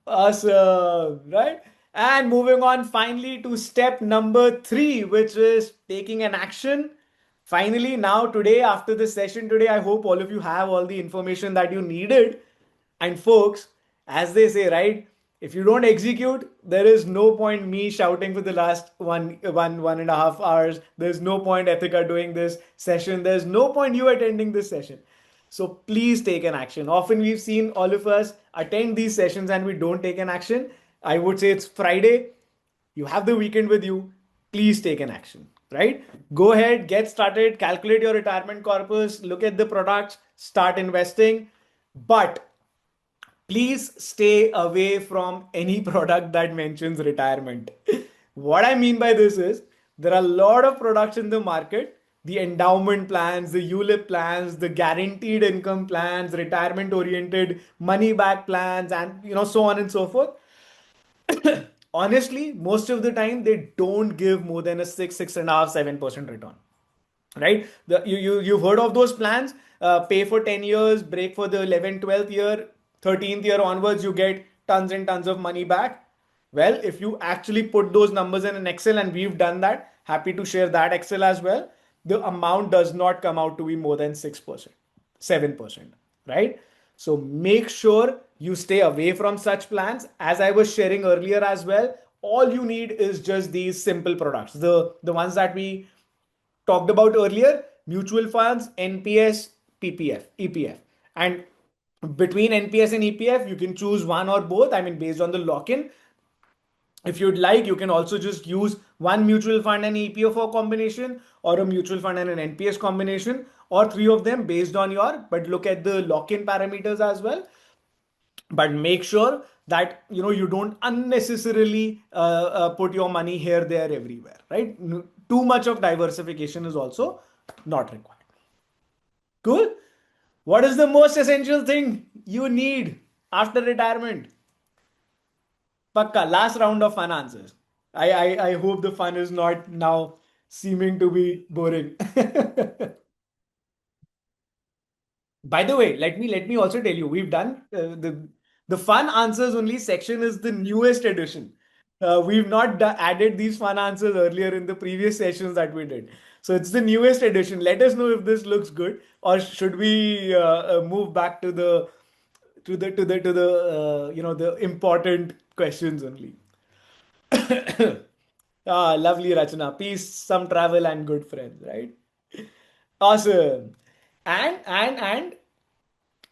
Awesome, right? And moving on finally to step number 3, which is taking an action. Finally, now today, after this session today, I hope all of you have all the information that you needed. And folks, as they say, right? If you don't execute, there is no point me shouting for the last one and a half hours. There's no point Ethika doing this session. There's no point you attending this session. So please take an action. Often we've seen all of us attend these sessions and we don't take an action. I would say it's Friday. You have the weekend with you. Please take an action, right? Go ahead, get started, calculate your retirement corpus, look at the products, start investing. But please stay away from any product that mentions retirement. What I mean by this is there are a lot of products in the market, the endowment plans, the ULIP plans, the guaranteed income plans, retirement oriented money back plans, and so on and so forth. Honestly, most of the time they don't give more than a 6.5, 7% return. Right? You've heard of those plans, pay for 10 years, break for the 11th, 12th year, 13th year onwards, you get tons and tons of money back. Well, if you actually put those numbers in an Excel, and we've done that, happy to share that Excel as well, the amount does not come out to be more than 6%, 7%, right? So make sure you stay away from such plans. As I was sharing earlier as well, all you need is just these simple products. The ones that we talked about earlier, mutual funds, NPS, PPF, EPF. And between NPS and EPF, you can choose one or both. I mean, based on the lock-in. If you'd like, you can also just use one mutual fund and EPFO combination, or a mutual fund and an NPS combination, or three of them based on but look at the lock-in parameters as well. But make sure that you don't unnecessarily put your money here, there, everywhere, right? Too much of diversification is also not required. Cool. What is the most essential thing you need after retirement? Pakka, last round of fun answers. I hope the fun is not now seeming to be boring. By the way, let me also tell you, we've done the fun answers only section is the newest edition. We've not added these fun answers earlier in the previous sessions that we did. So it's the newest edition. Let us know if this looks good, or should we move back to the the important questions only. Lovely, Rachana. Peace, some travel, and good friends, right? Awesome. And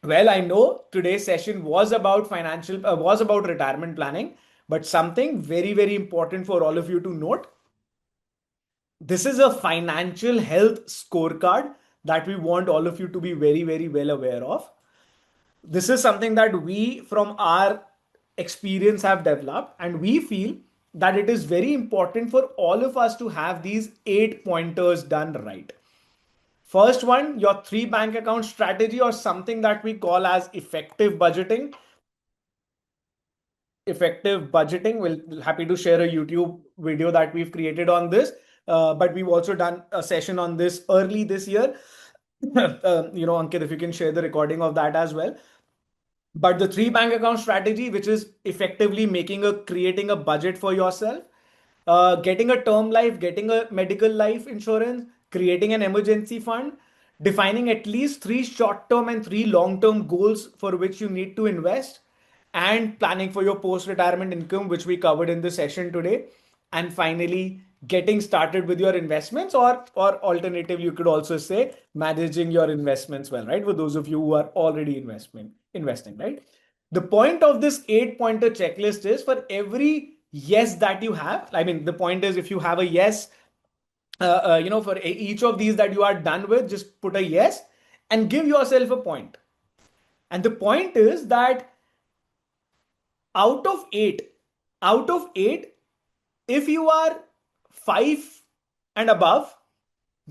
well, I know today's session was about was about retirement planning, But something very, very important for all of you to note, this is a financial health scorecard that we want all of you to be very, very well aware of. This is something that we, from our experience, have developed, and we feel that it is very important for all of us to have these 8 pointers done right. First one, your 3 bank account strategy, or something that we call as effective budgeting. We'll happy to share a YouTube video that we've created on this. But we've also done a session on this early this year. Ankit, if you can share the recording of that as well. But the 3 bank account strategy, which is effectively creating a budget for yourself, getting a term life, getting a medical life insurance, creating an emergency fund, defining at least 3 short-term and 3 long-term goals for which you need to invest, and planning for your post-retirement income, which we covered in the session today. And finally, getting started with your investments, or alternative, you could also say managing your investments well, right? For those of you who are already investing, right? The point of this 8 pointer checklist is, for every yes that you have, I mean, the point is, if you have a yes, for each of these that you are done with, just put a yes and give yourself a point. And the point is that out of eight, if you are 5 and above,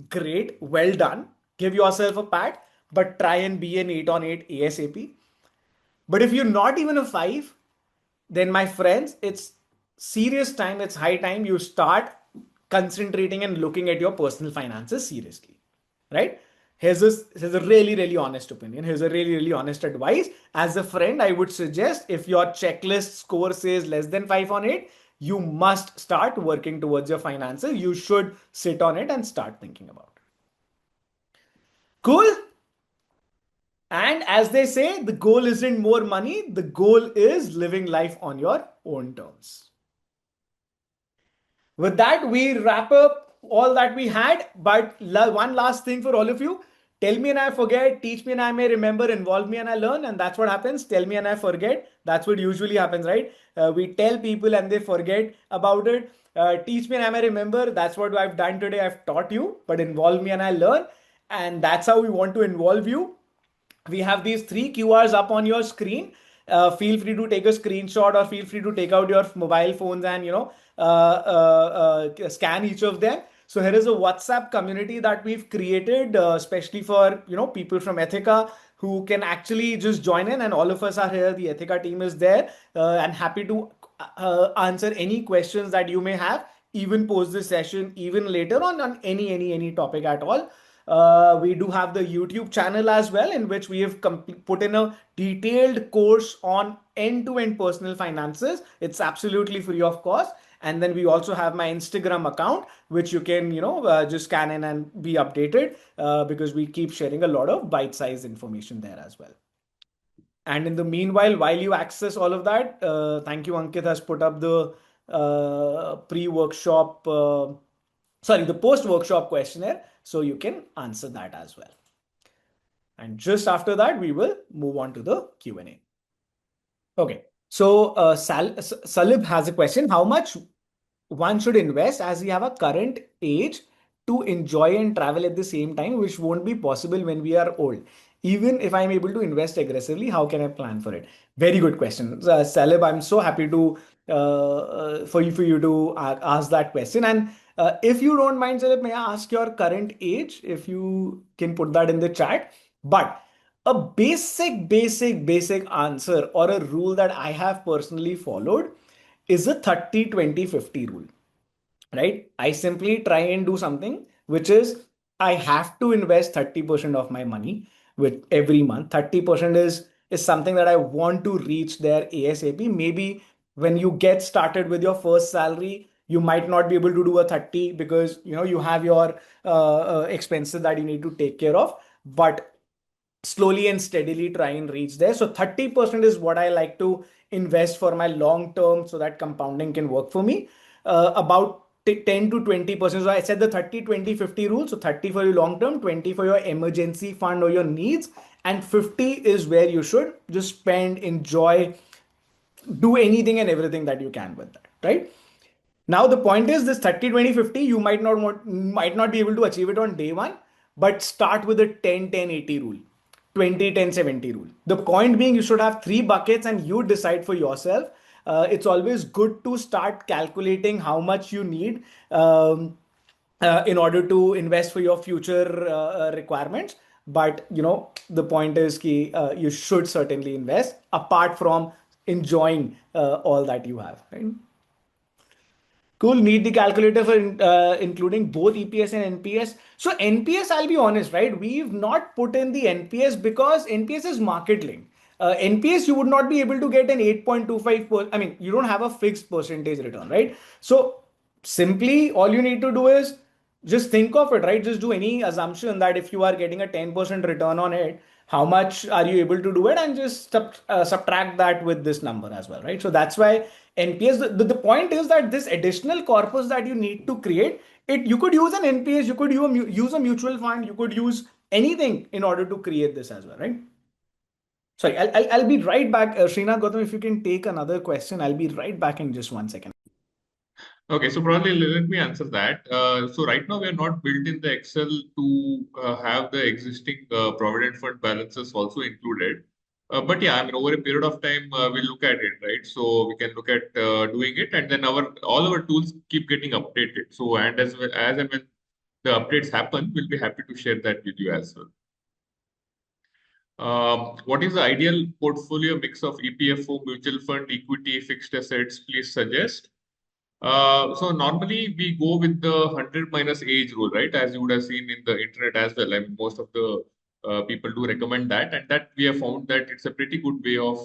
great, well done. Give yourself a pat, but try and be an 8 on 8 ASAP. But if you're not even a 5, then my friends, it's serious time, it's high time you start concentrating and looking at your personal finances seriously, right? Here's a really, really honest opinion. Here's a really, really honest advice. As a friend, I would suggest, if your checklist score says less than 5 on 8, you must start working towards your finances. You should sit on it and start thinking about it. Cool. And as they say, the goal isn't more money. The goal is living life on your own terms. With that, we wrap up all that we had. But one last thing for all of you. Tell me and I forget, teach me and I may remember, involve me and I learn. And that's what happens. Tell me and I forget. That's what usually happens, right? We tell people and they forget about it. Teach me and I may remember. That's what I've done today. I've taught you, but involve me and I learn. And that's how we want to involve you. We have these 3 QRs up on your screen. Feel free to take a screenshot, or feel free to take out your mobile phones and scan each of them. So here is a WhatsApp community that we've created, especially for people from Ethika, who can actually just join in, and all of us are here. The Ethika team is there, and happy to answer any questions that you may have, even post this session, even later on any topic at all. We do have the YouTube channel as well, in which we have put in a detailed course on end-to-end personal finances. It's absolutely free of cost. And then we also have my Instagram account, which you can, just scan in and be updated, because we keep sharing a lot of bite-sized information there as well. And in the meanwhile, while you access all of that, thank you, Ankit has put up the the post-workshop questionnaire, so you can answer that as well. And just after that, we will move on to the Q&A. Okay, so Salib has a question. How much one should invest as we have a current age to enjoy and travel at the same time, which won't be possible when we are old? Even if I'm able to invest aggressively, how can I plan for it? Very good question. Salib, I'm so happy to for you to ask that question. And if you don't mind, Salib, may I ask your current age? If you can put that in the chat. But a basic answer, or a rule that I have personally followed, is a 30-20-50 rule, right? I simply try and do something, which is, I have to invest 30% of my money with every month. 30% is something that I want to reach there ASAP. Maybe when you get started with your first salary, you might not be able to do a 30, because you have your expenses that you need to take care of. But slowly and steadily try and reach there. So 30% is what I like to invest for my long term, so that compounding can work for me. About 10 to 20%. So I said the 30-20-50 rule. So 30 for your long term, 20 for your emergency fund or your needs, and 50 is where you should just spend, enjoy, do anything and everything that you can with that, right? Now the point is this 30-20-50, you might not be able to achieve it on day one, but start with a 10-10-80 rule, 20-10-70 rule. The point being you should have three buckets and you decide for yourself. It's always good to start calculating how much you need in order to invest for your future requirements. But the point is ki, you should certainly invest apart from enjoying all that you have, right? Cool. Need the calculator for including both EPS and NPS. So NPS, I'll be honest, right? We've not put in the NPS because NPS is market linked. NPS, you would not be able to get an 8.25%. I mean, you don't have a fixed percentage return, right? So simply all you need to do is just think of it, right? Just do any assumption that if you are getting a 10% return on it, how much are you able to do it, and just subtract that with this number as well, right? So that's why NPS, the point is that this additional corpus that you need to create, you could use an NPS, you could use a mutual fund, you could use anything in order to create this as well, right? Sorry, I'll be right back. Srinath, Gautam, if you can take another question, I'll be right back in just 1 second. Okay, so probably let me answer that. So right now we are not built in the Excel to have the existing provident fund balances also included. But yeah, I mean over a period of time we'll look at it, right? So we can look at doing it, and then all our tools keep getting updated. So and as and when the updates happen, we'll be happy to share that with you as well. What is the ideal portfolio mix of EPFO, mutual fund, equity, fixed assets? Please suggest. So normally we go with the 100 minus age rule, right? As you would have seen in the internet as well. I mean, most of the people do recommend that, and that we have found that it's a pretty good way of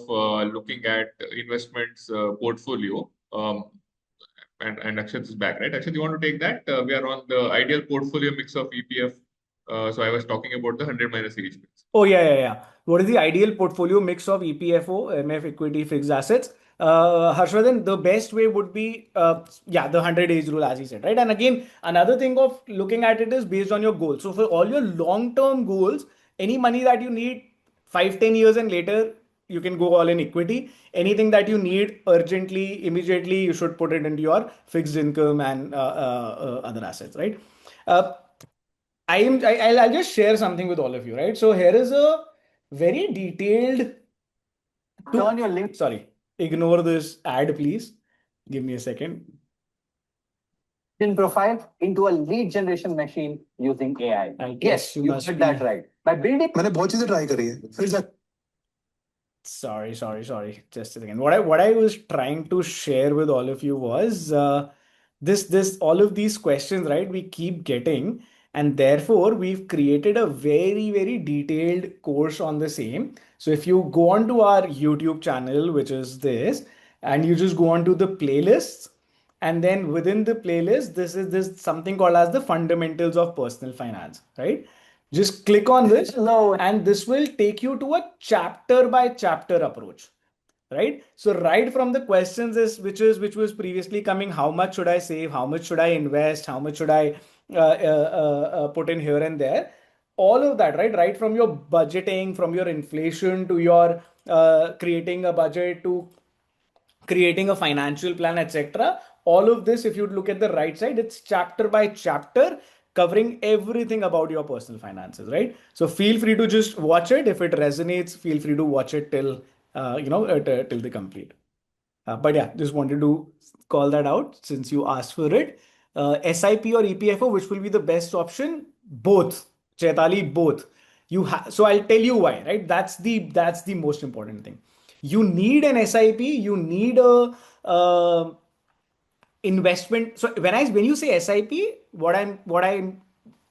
looking at investments portfolio. And Akshat is back, right? Akshat, you want to take that? We are on the ideal portfolio mix of EPF. So I was talking about the 100 minus age mix. Oh, yeah. What is the ideal portfolio mix of EPFO, MF, equity, fixed assets? Harshvardhan, the best way would be, the 100 age rule, as he said, right? And again, another thing of looking at it is based on your goals. So for all your long-term goals, any money that you need 5-10 years and later, you can go all in equity. Anything that you need urgently, immediately, you should put it into your fixed income and other assets, right? I'll just share something with all of you, right? So here is a very detailed. Turn your link. Sorry, ignore this ad, please. Give me a second. Profile into a lead generation machine using AI. I guess you did that right. By building. मैंने बहुत चीजें try करी है. फिर से. Sorry. Just a second. What I was trying to share with all of you was this all of these questions, right? We keep getting, and therefore we've created a very, very detailed course on the same. So if you go onto our YouTube channel, which is this, and you just go onto the playlists, and then within the playlist, this something called as the fundamentals of personal finance, right? Just click on this, and this will take you to a chapter by chapter approach, right? So right from the questions which was previously coming, how much should I save? How much should I invest? How much should I put in here and there? All of that, right? Right from your budgeting, from your inflation to your creating a budget to creating a financial plan, etc. All of this, if you look at the right side, it's chapter by chapter covering everything about your personal finances, right? So feel free to just watch it. If it resonates, feel free to watch it till the complete. But yeah, just wanted to call that out since you asked for it. SIP or EPFO, which will be the best option? Both. Chaitali, both. So I'll tell you why, right? That's the most important thing. You need an SIP. You need a investment. So when you say SIP, what I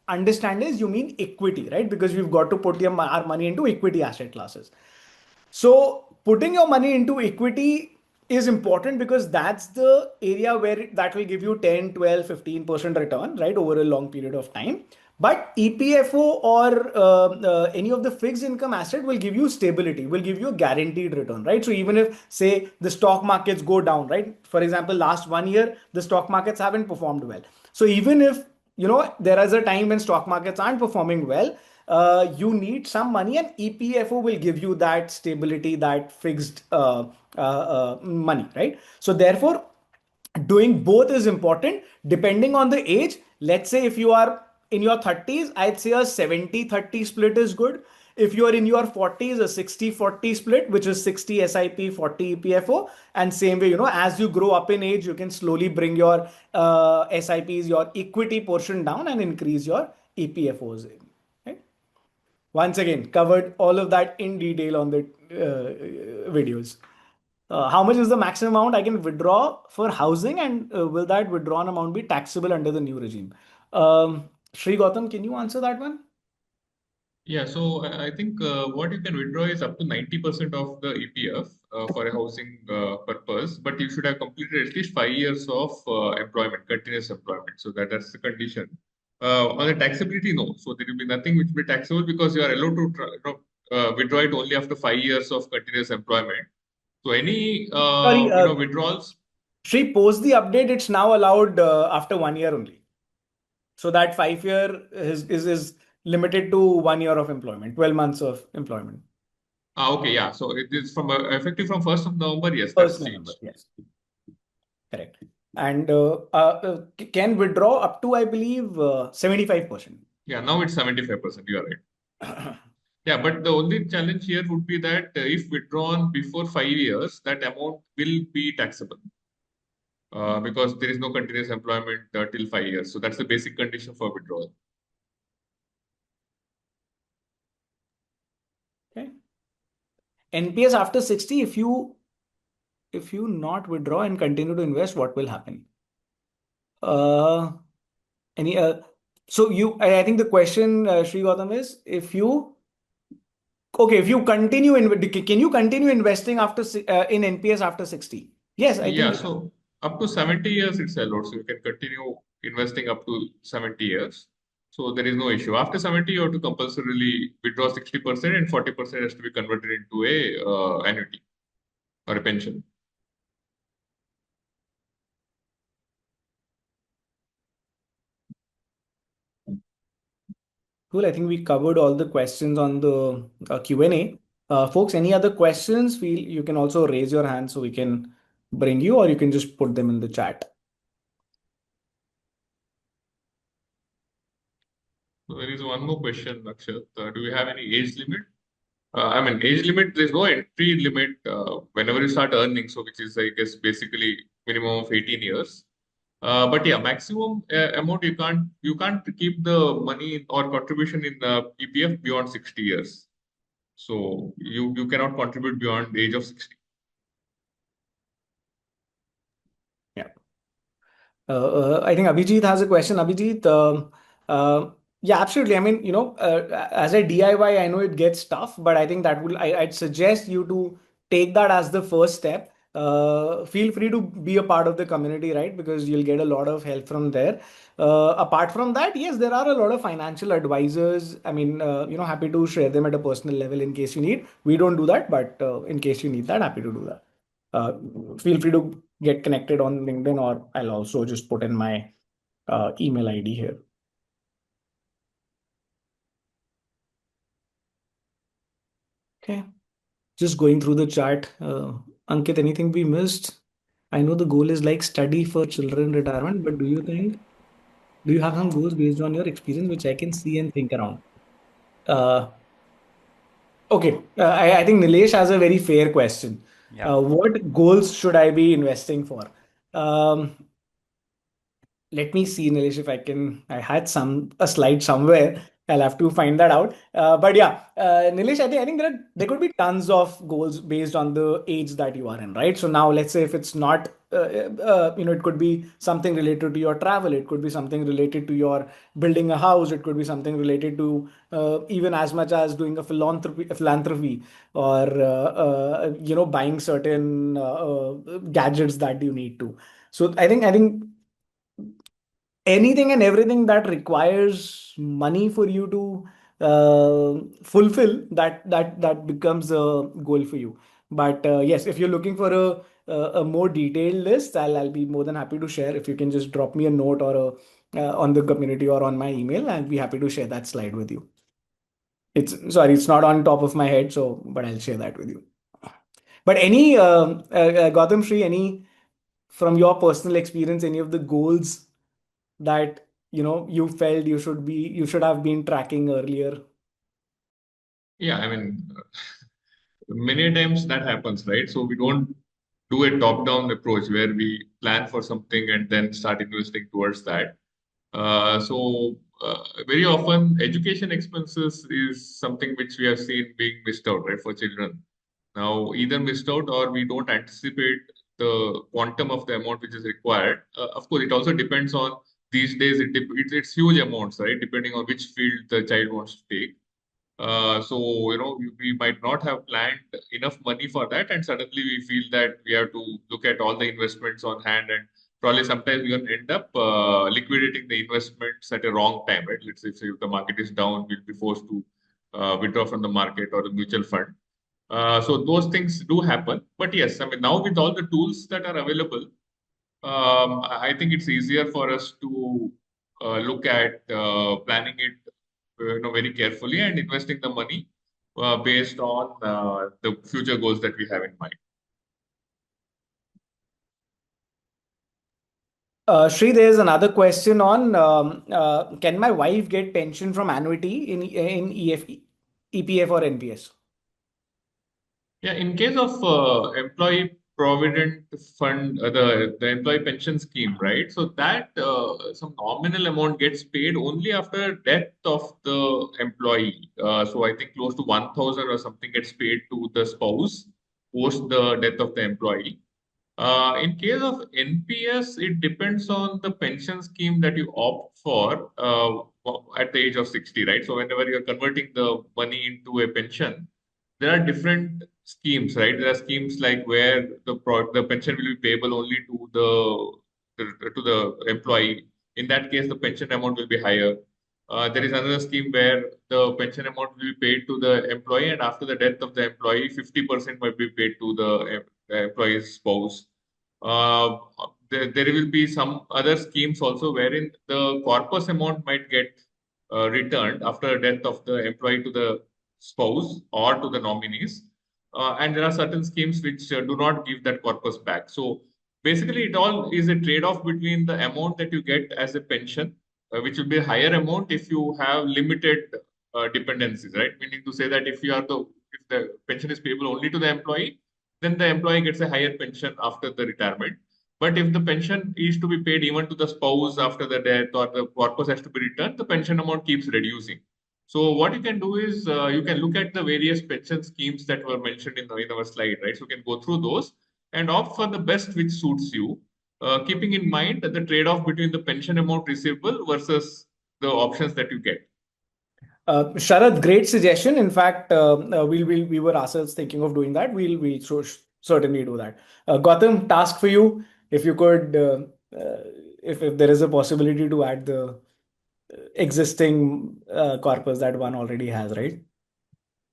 understand is you mean equity, right? Because we've got to put our money into equity asset classes. So putting your money into equity is important because that's the area where that will give you 10, 12, 15% return, right? Over a long period of time. But EPFO or any of the fixed income asset will give you stability, will give you a guaranteed return, right? So even if, say, the stock markets go down, right? For example, last 1 year, the stock markets haven't performed well. So even if, there is a time when stock markets aren't performing well, you need some money, and EPFO will give you that stability, that fixed money, right? So therefore, doing both is important depending on the age. Let's say if you are in your 30s, I'd say a 70-30 split is good. If you are in your 40s, a 60-40 split, which is 60 SIP, 40 EPFO. And same way, as you grow up in age, you can slowly bring your SIPs, your equity portion down, and increase your EPFOs in, right? Once again, covered all of that in detail on the videos. How much is the maximum amount I can withdraw for housing, and will that withdrawn amount be taxable under the new regime? Sri Gautam, can you answer that one? Yeah, so I think what you can withdraw is up to 90% of the EPF for a housing purpose, but you should have completed at least 5 years of employment, continuous employment. So that's the condition. On the taxability, no. So there will be nothing which will be taxable because you are allowed to withdraw it only after 5 years of continuous employment. So any Sorry, withdrawals. Sri, post the update, it's now allowed after 1 year only. So that 5 year is limited to 1 year of employment, 12 months of employment. Okay, yeah. So it is from effective from 1st of November. Yes, First that's November, changed. yes. Correct. And can withdraw up to, I believe, 75%. Yeah, now it's 75%. You are right. Yeah, but the only challenge here would be that if withdrawn before 5 years, that amount will be taxable because there is no continuous employment till 5 years. So that's the basic condition for withdrawal. Okay. NPS after 60, if you not withdraw and continue to invest, what will happen? Any so I think the question, Sri Gautam, is if you continue can you continue investing after in NPS after 60? Yes, I Yeah, think. so up to 70 years it's allowed. So you can continue investing up to 70 years. So there is no issue. After 70, you have to compulsorily withdraw 60% and 40% has to be converted into a annuity or a pension. Cool. I think we covered all the questions on the Q&A. Folks, any other questions? You can also raise your hand so we can bring you, or you can just put them in the chat. So there is one more question, Akshat. Do we have any age limit? I mean, age limit, there's no entry limit whenever you start earning. So which is, I guess, basically minimum of 18 years. But yeah, maximum amount you can't keep the money or contribution in EPF beyond 60 years. So you cannot contribute beyond the age of 60. Yeah. I think Abhijit has a question. Abhijit, yeah, absolutely. I mean, as a DIY, I know it gets tough, but I think I'd suggest you to take that as the first step. Feel free to be a part of the community, right? Because you'll get a lot of help from there. Apart from that, yes, there are a lot of financial advisors. I mean, happy to share them at a personal level in case you need. We don't do that, but in case you need that, happy to do that. Feel free to get connected on LinkedIn, or I'll also just put in my email ID here. Okay, just going through the chat. Ankit, anything we missed? I know the goal is like study for children retirement, but do you have some goals based on your experience, which I can see and think around? Okay, I think Nilesh has a very fair question. Yeah. What goals should I be investing for? Let me see, Nilesh, if I can. I had a slide somewhere. I'll have to find that out. But yeah, Nilesh, I think there could be tons of goals based on the age that you are in, right? So now let's say if it's not, it could be something related to your travel. It could be something related to your building a house. It could be something related to even as much as doing a philanthropy, or buying certain gadgets that you need to. So I think anything and everything that requires money for you to fulfill that becomes a goal for you. But yes, if you're looking for a more detailed list, I'll be more than happy to share. If you can just drop me a note or on the community or on my email, I'll be happy to share that slide with you. It's not on top of my head, so but I'll share that with you. But any Gautam Shri, any from your personal experience, any of the goals that you felt you should have been tracking earlier? Yeah, I mean, many times that happens, right? So we don't do a top-down approach where we plan for something and then start investing towards that. Very often education expenses is something which we have seen being missed out, right, for children. Now, either missed out or we don't anticipate the quantum of the amount which is required. Of course, it also depends on these days, it's huge amounts, right, depending on which field the child wants to take. We might not have planned enough money for that, and suddenly we feel that we have to look at all the investments on hand, and probably sometimes we're going to end up liquidating the investments at a wrong time, right? Let's say if the market is down, we'll be forced to withdraw from the market or the mutual fund. So those things do happen. But yes, I mean, now with all the tools that are available, I think it's easier for us to look at planning it very carefully and investing the money based on the future goals that we have in mind. Shri, there's another question on can my wife get pension from annuity in EPF or NPS? Yeah, in case of Employee Provident Fund, the employee pension scheme, right? So that some nominal amount gets paid only after death of the employee. So I think close to 1,000 or something gets paid to the spouse post the death of the employee. In case of NPS, it depends on the pension scheme that you opt for at the age of 60, right? So whenever you're converting the money into a pension, there are different schemes, right? There are schemes like where the pension will be payable only to the employee. In that case, the pension amount will be higher. There is another scheme where the pension amount will be paid to the employee, and after the death of the employee, 50% might be paid to the employee's spouse. Uh, there will be some other schemes also wherein the corpus amount might get returned after the death of the employee to the spouse or to the nominees. And there are certain schemes which do not give that corpus back. So basically, it all is a trade-off between the amount that you get as a pension, which will be a higher amount if you have limited dependencies, right? Meaning to say that if the pension is payable only to the employee, then the employee gets a higher pension after the retirement. But if the pension is to be paid even to the spouse after the death or the corpus has to be returned, the pension amount keeps reducing. So what you can do is you can look at the various pension schemes that were mentioned in our slide, right? So you can go through those and opt for the best which suits you, keeping in mind that the trade-off between the pension amount receivable versus the options that you get. Sharad, great suggestion. In fact, we were ourselves thinking of doing that. We'll certainly do that. Gautam, task for you. If you could, if there is a possibility to add the existing corpus that one already has, right?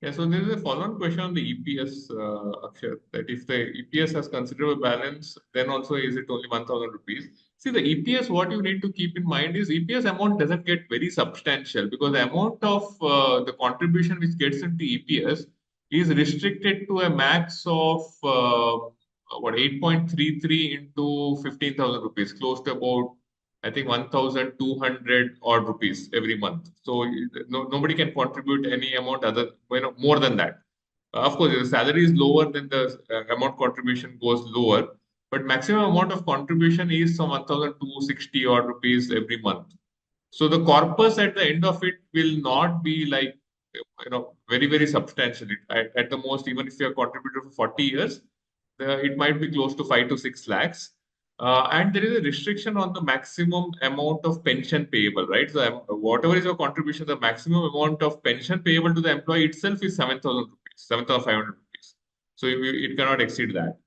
Yeah, so there is a follow-on question on the EPS, Akshat, that if the EPS has considerable balance, then also is it only 1,000 rupees? See, the EPS, what you need to keep in mind is EPS amount doesn't get very substantial because the amount of the contribution which gets into EPS is restricted to a max of 8.33 into 15,000 rupees, close to about I think 1,200 odd rupees every month. So nobody can contribute any amount more than that. Of course, if the salary is lower, then the amount contribution goes lower. But maximum amount of contribution is some 1,260 odd rupees every month. So the corpus at the end of it will not be like very very substantial. At the most, even if you have contributed for 40 years, it might be close to 5 to 6 lakhs. And there is a restriction on the maximum amount of pension payable, right? So whatever is your contribution, the maximum amount of pension payable to the employee itself is 7,000 rupees, 7,500 rupees. So it cannot exceed that.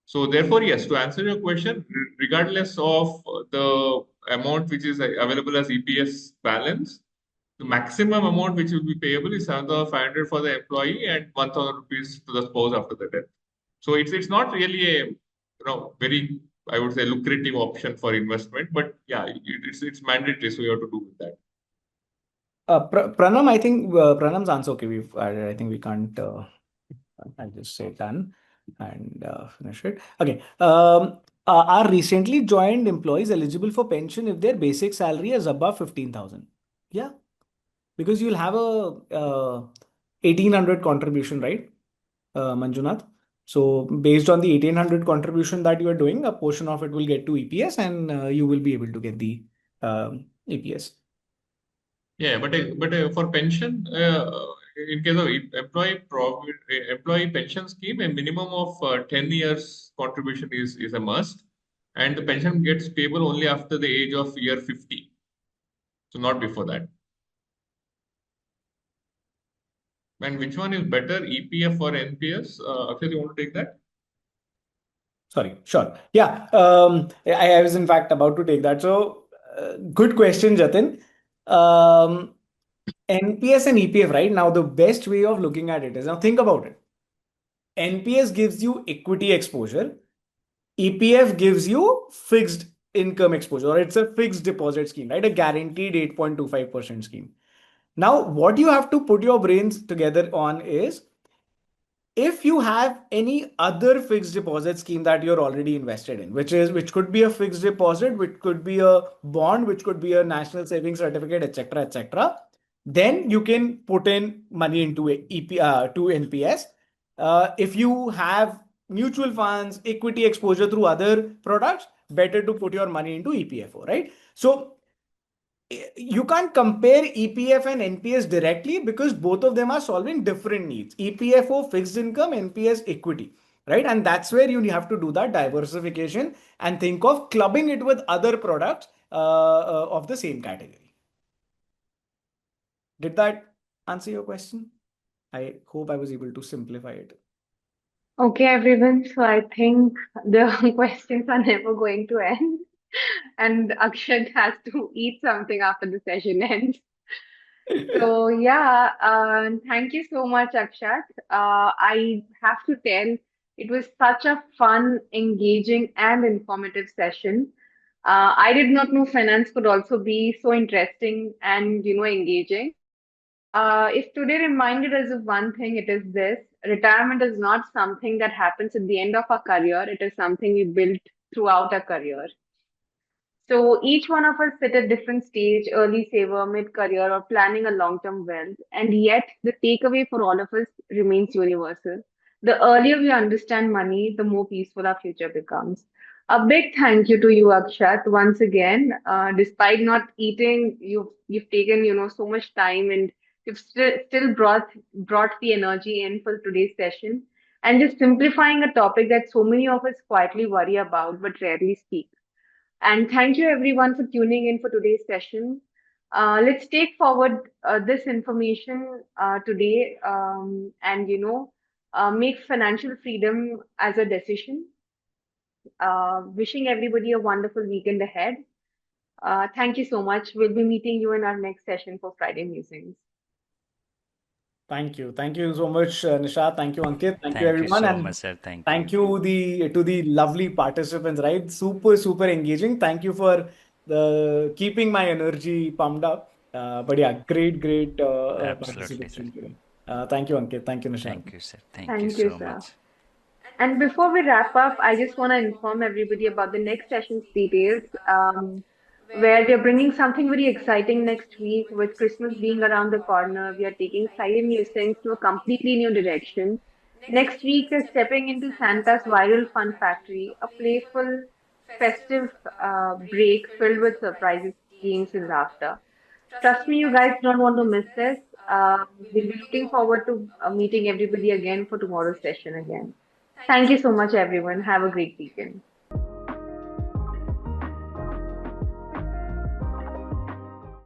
So therefore, yes, to answer your question, regardless of the amount which is available as EPS balance, the maximum amount which will be payable is 7,500 for the employee and 1,000 rupees to the spouse after the death. So it's not really a very, I would say, lucrative option for investment, but yeah, it's mandatory, so you have to do with that. Pranam, I think Pranam's answer. Okay, I think we can't. I'll just say done and finish it. Okay. Are recently joined employees eligible for pension if their basic salary is above 15,000? Yeah, because you'll have a 1,800 contribution, right, Manjunath? So based on the 1,800 contribution that you are doing, a portion of it will get to EPS, and you will be able to get the EPS. Yeah, but for pension, in case of employee pension scheme, a minimum of 10 years contribution is a must, and the pension gets payable only after the age of year 50, so not before that. And which one is better, EPF or NPS? Akshay, you want to take that? Sorry, sure. Yeah, I was in fact about to take that. So, good question, Jatin. Um, NPS and EPF, right? Now, the best way of looking at it is now think about it. NPS gives you equity exposure, EPF gives you fixed income exposure, or it's a fixed deposit scheme, right? A guaranteed 8.25% scheme. Now, what you have to put your brains together on is if you have any other fixed deposit scheme that you're already invested in, which could be a fixed deposit, which could be a bond, which could be a national savings certificate, etc., then you can put in money into to NPS. If you have mutual funds, equity exposure through other products, better to put your money into EPFO, right? So you can't compare EPF and NPS directly because both of them are solving different needs. EPFO fixed income, NPS equity, right? And that's where you have to do that diversification and think of clubbing it with other products of the same category. Did that answer your question? I hope I was able to simplify it. Okay, everyone. So I think the questions are never going to end, and Akshat has to eat something after the session ends. So yeah, thank you so much, Akshat. I have to tell, it was such a fun, engaging, and informative session. I did not know finance could also be so interesting and engaging. If today reminded us of one thing, it is this: retirement is not something that happens at the end of our career. It is something we build throughout our career. So each one of us sit at different stage, early saver, mid-career, or planning a long-term wealth. And yet the takeaway for all of us remains universal. The earlier we understand money, the more peaceful our future becomes. A big thank you to you, Akshat, once again. Despite not eating, you've taken, so much time, and you've still brought the energy in for today's session. And just simplifying a topic that so many of us quietly worry about but rarely speak. And thank you everyone for tuning in for today's session. Let's take forward this information today, and make financial freedom as a decision. Wishing everybody a wonderful weekend ahead. Thank you so much. We'll be meeting you in our next session for Friday Musings. Thank you. Thank you so much, Nisha. Thank you, Ankit. Thank you, Thank you everyone. so And much, sir. Thank thank you. you to the lovely participants, right? Super, super engaging. Thank you for the keeping my energy pumped up. But yeah, great Absolutely, sir. participation today. Thank you, Ankit. Thank you, Nisha. Thank you, sir. Thank you Thank you, so sir. much. And before we wrap up, I just want to inform everybody about the next session's details, where we are bringing something very exciting next week. With Christmas being around the corner, we are taking silent musings to a completely new direction. Next week, we're stepping into Santa's viral fun factory, a playful, festive break filled with surprises, games, and laughter. Trust me, you guys don't want to miss this. We'll be looking forward to meeting everybody again for tomorrow's session again. Thank you so much, everyone. Have a great weekend.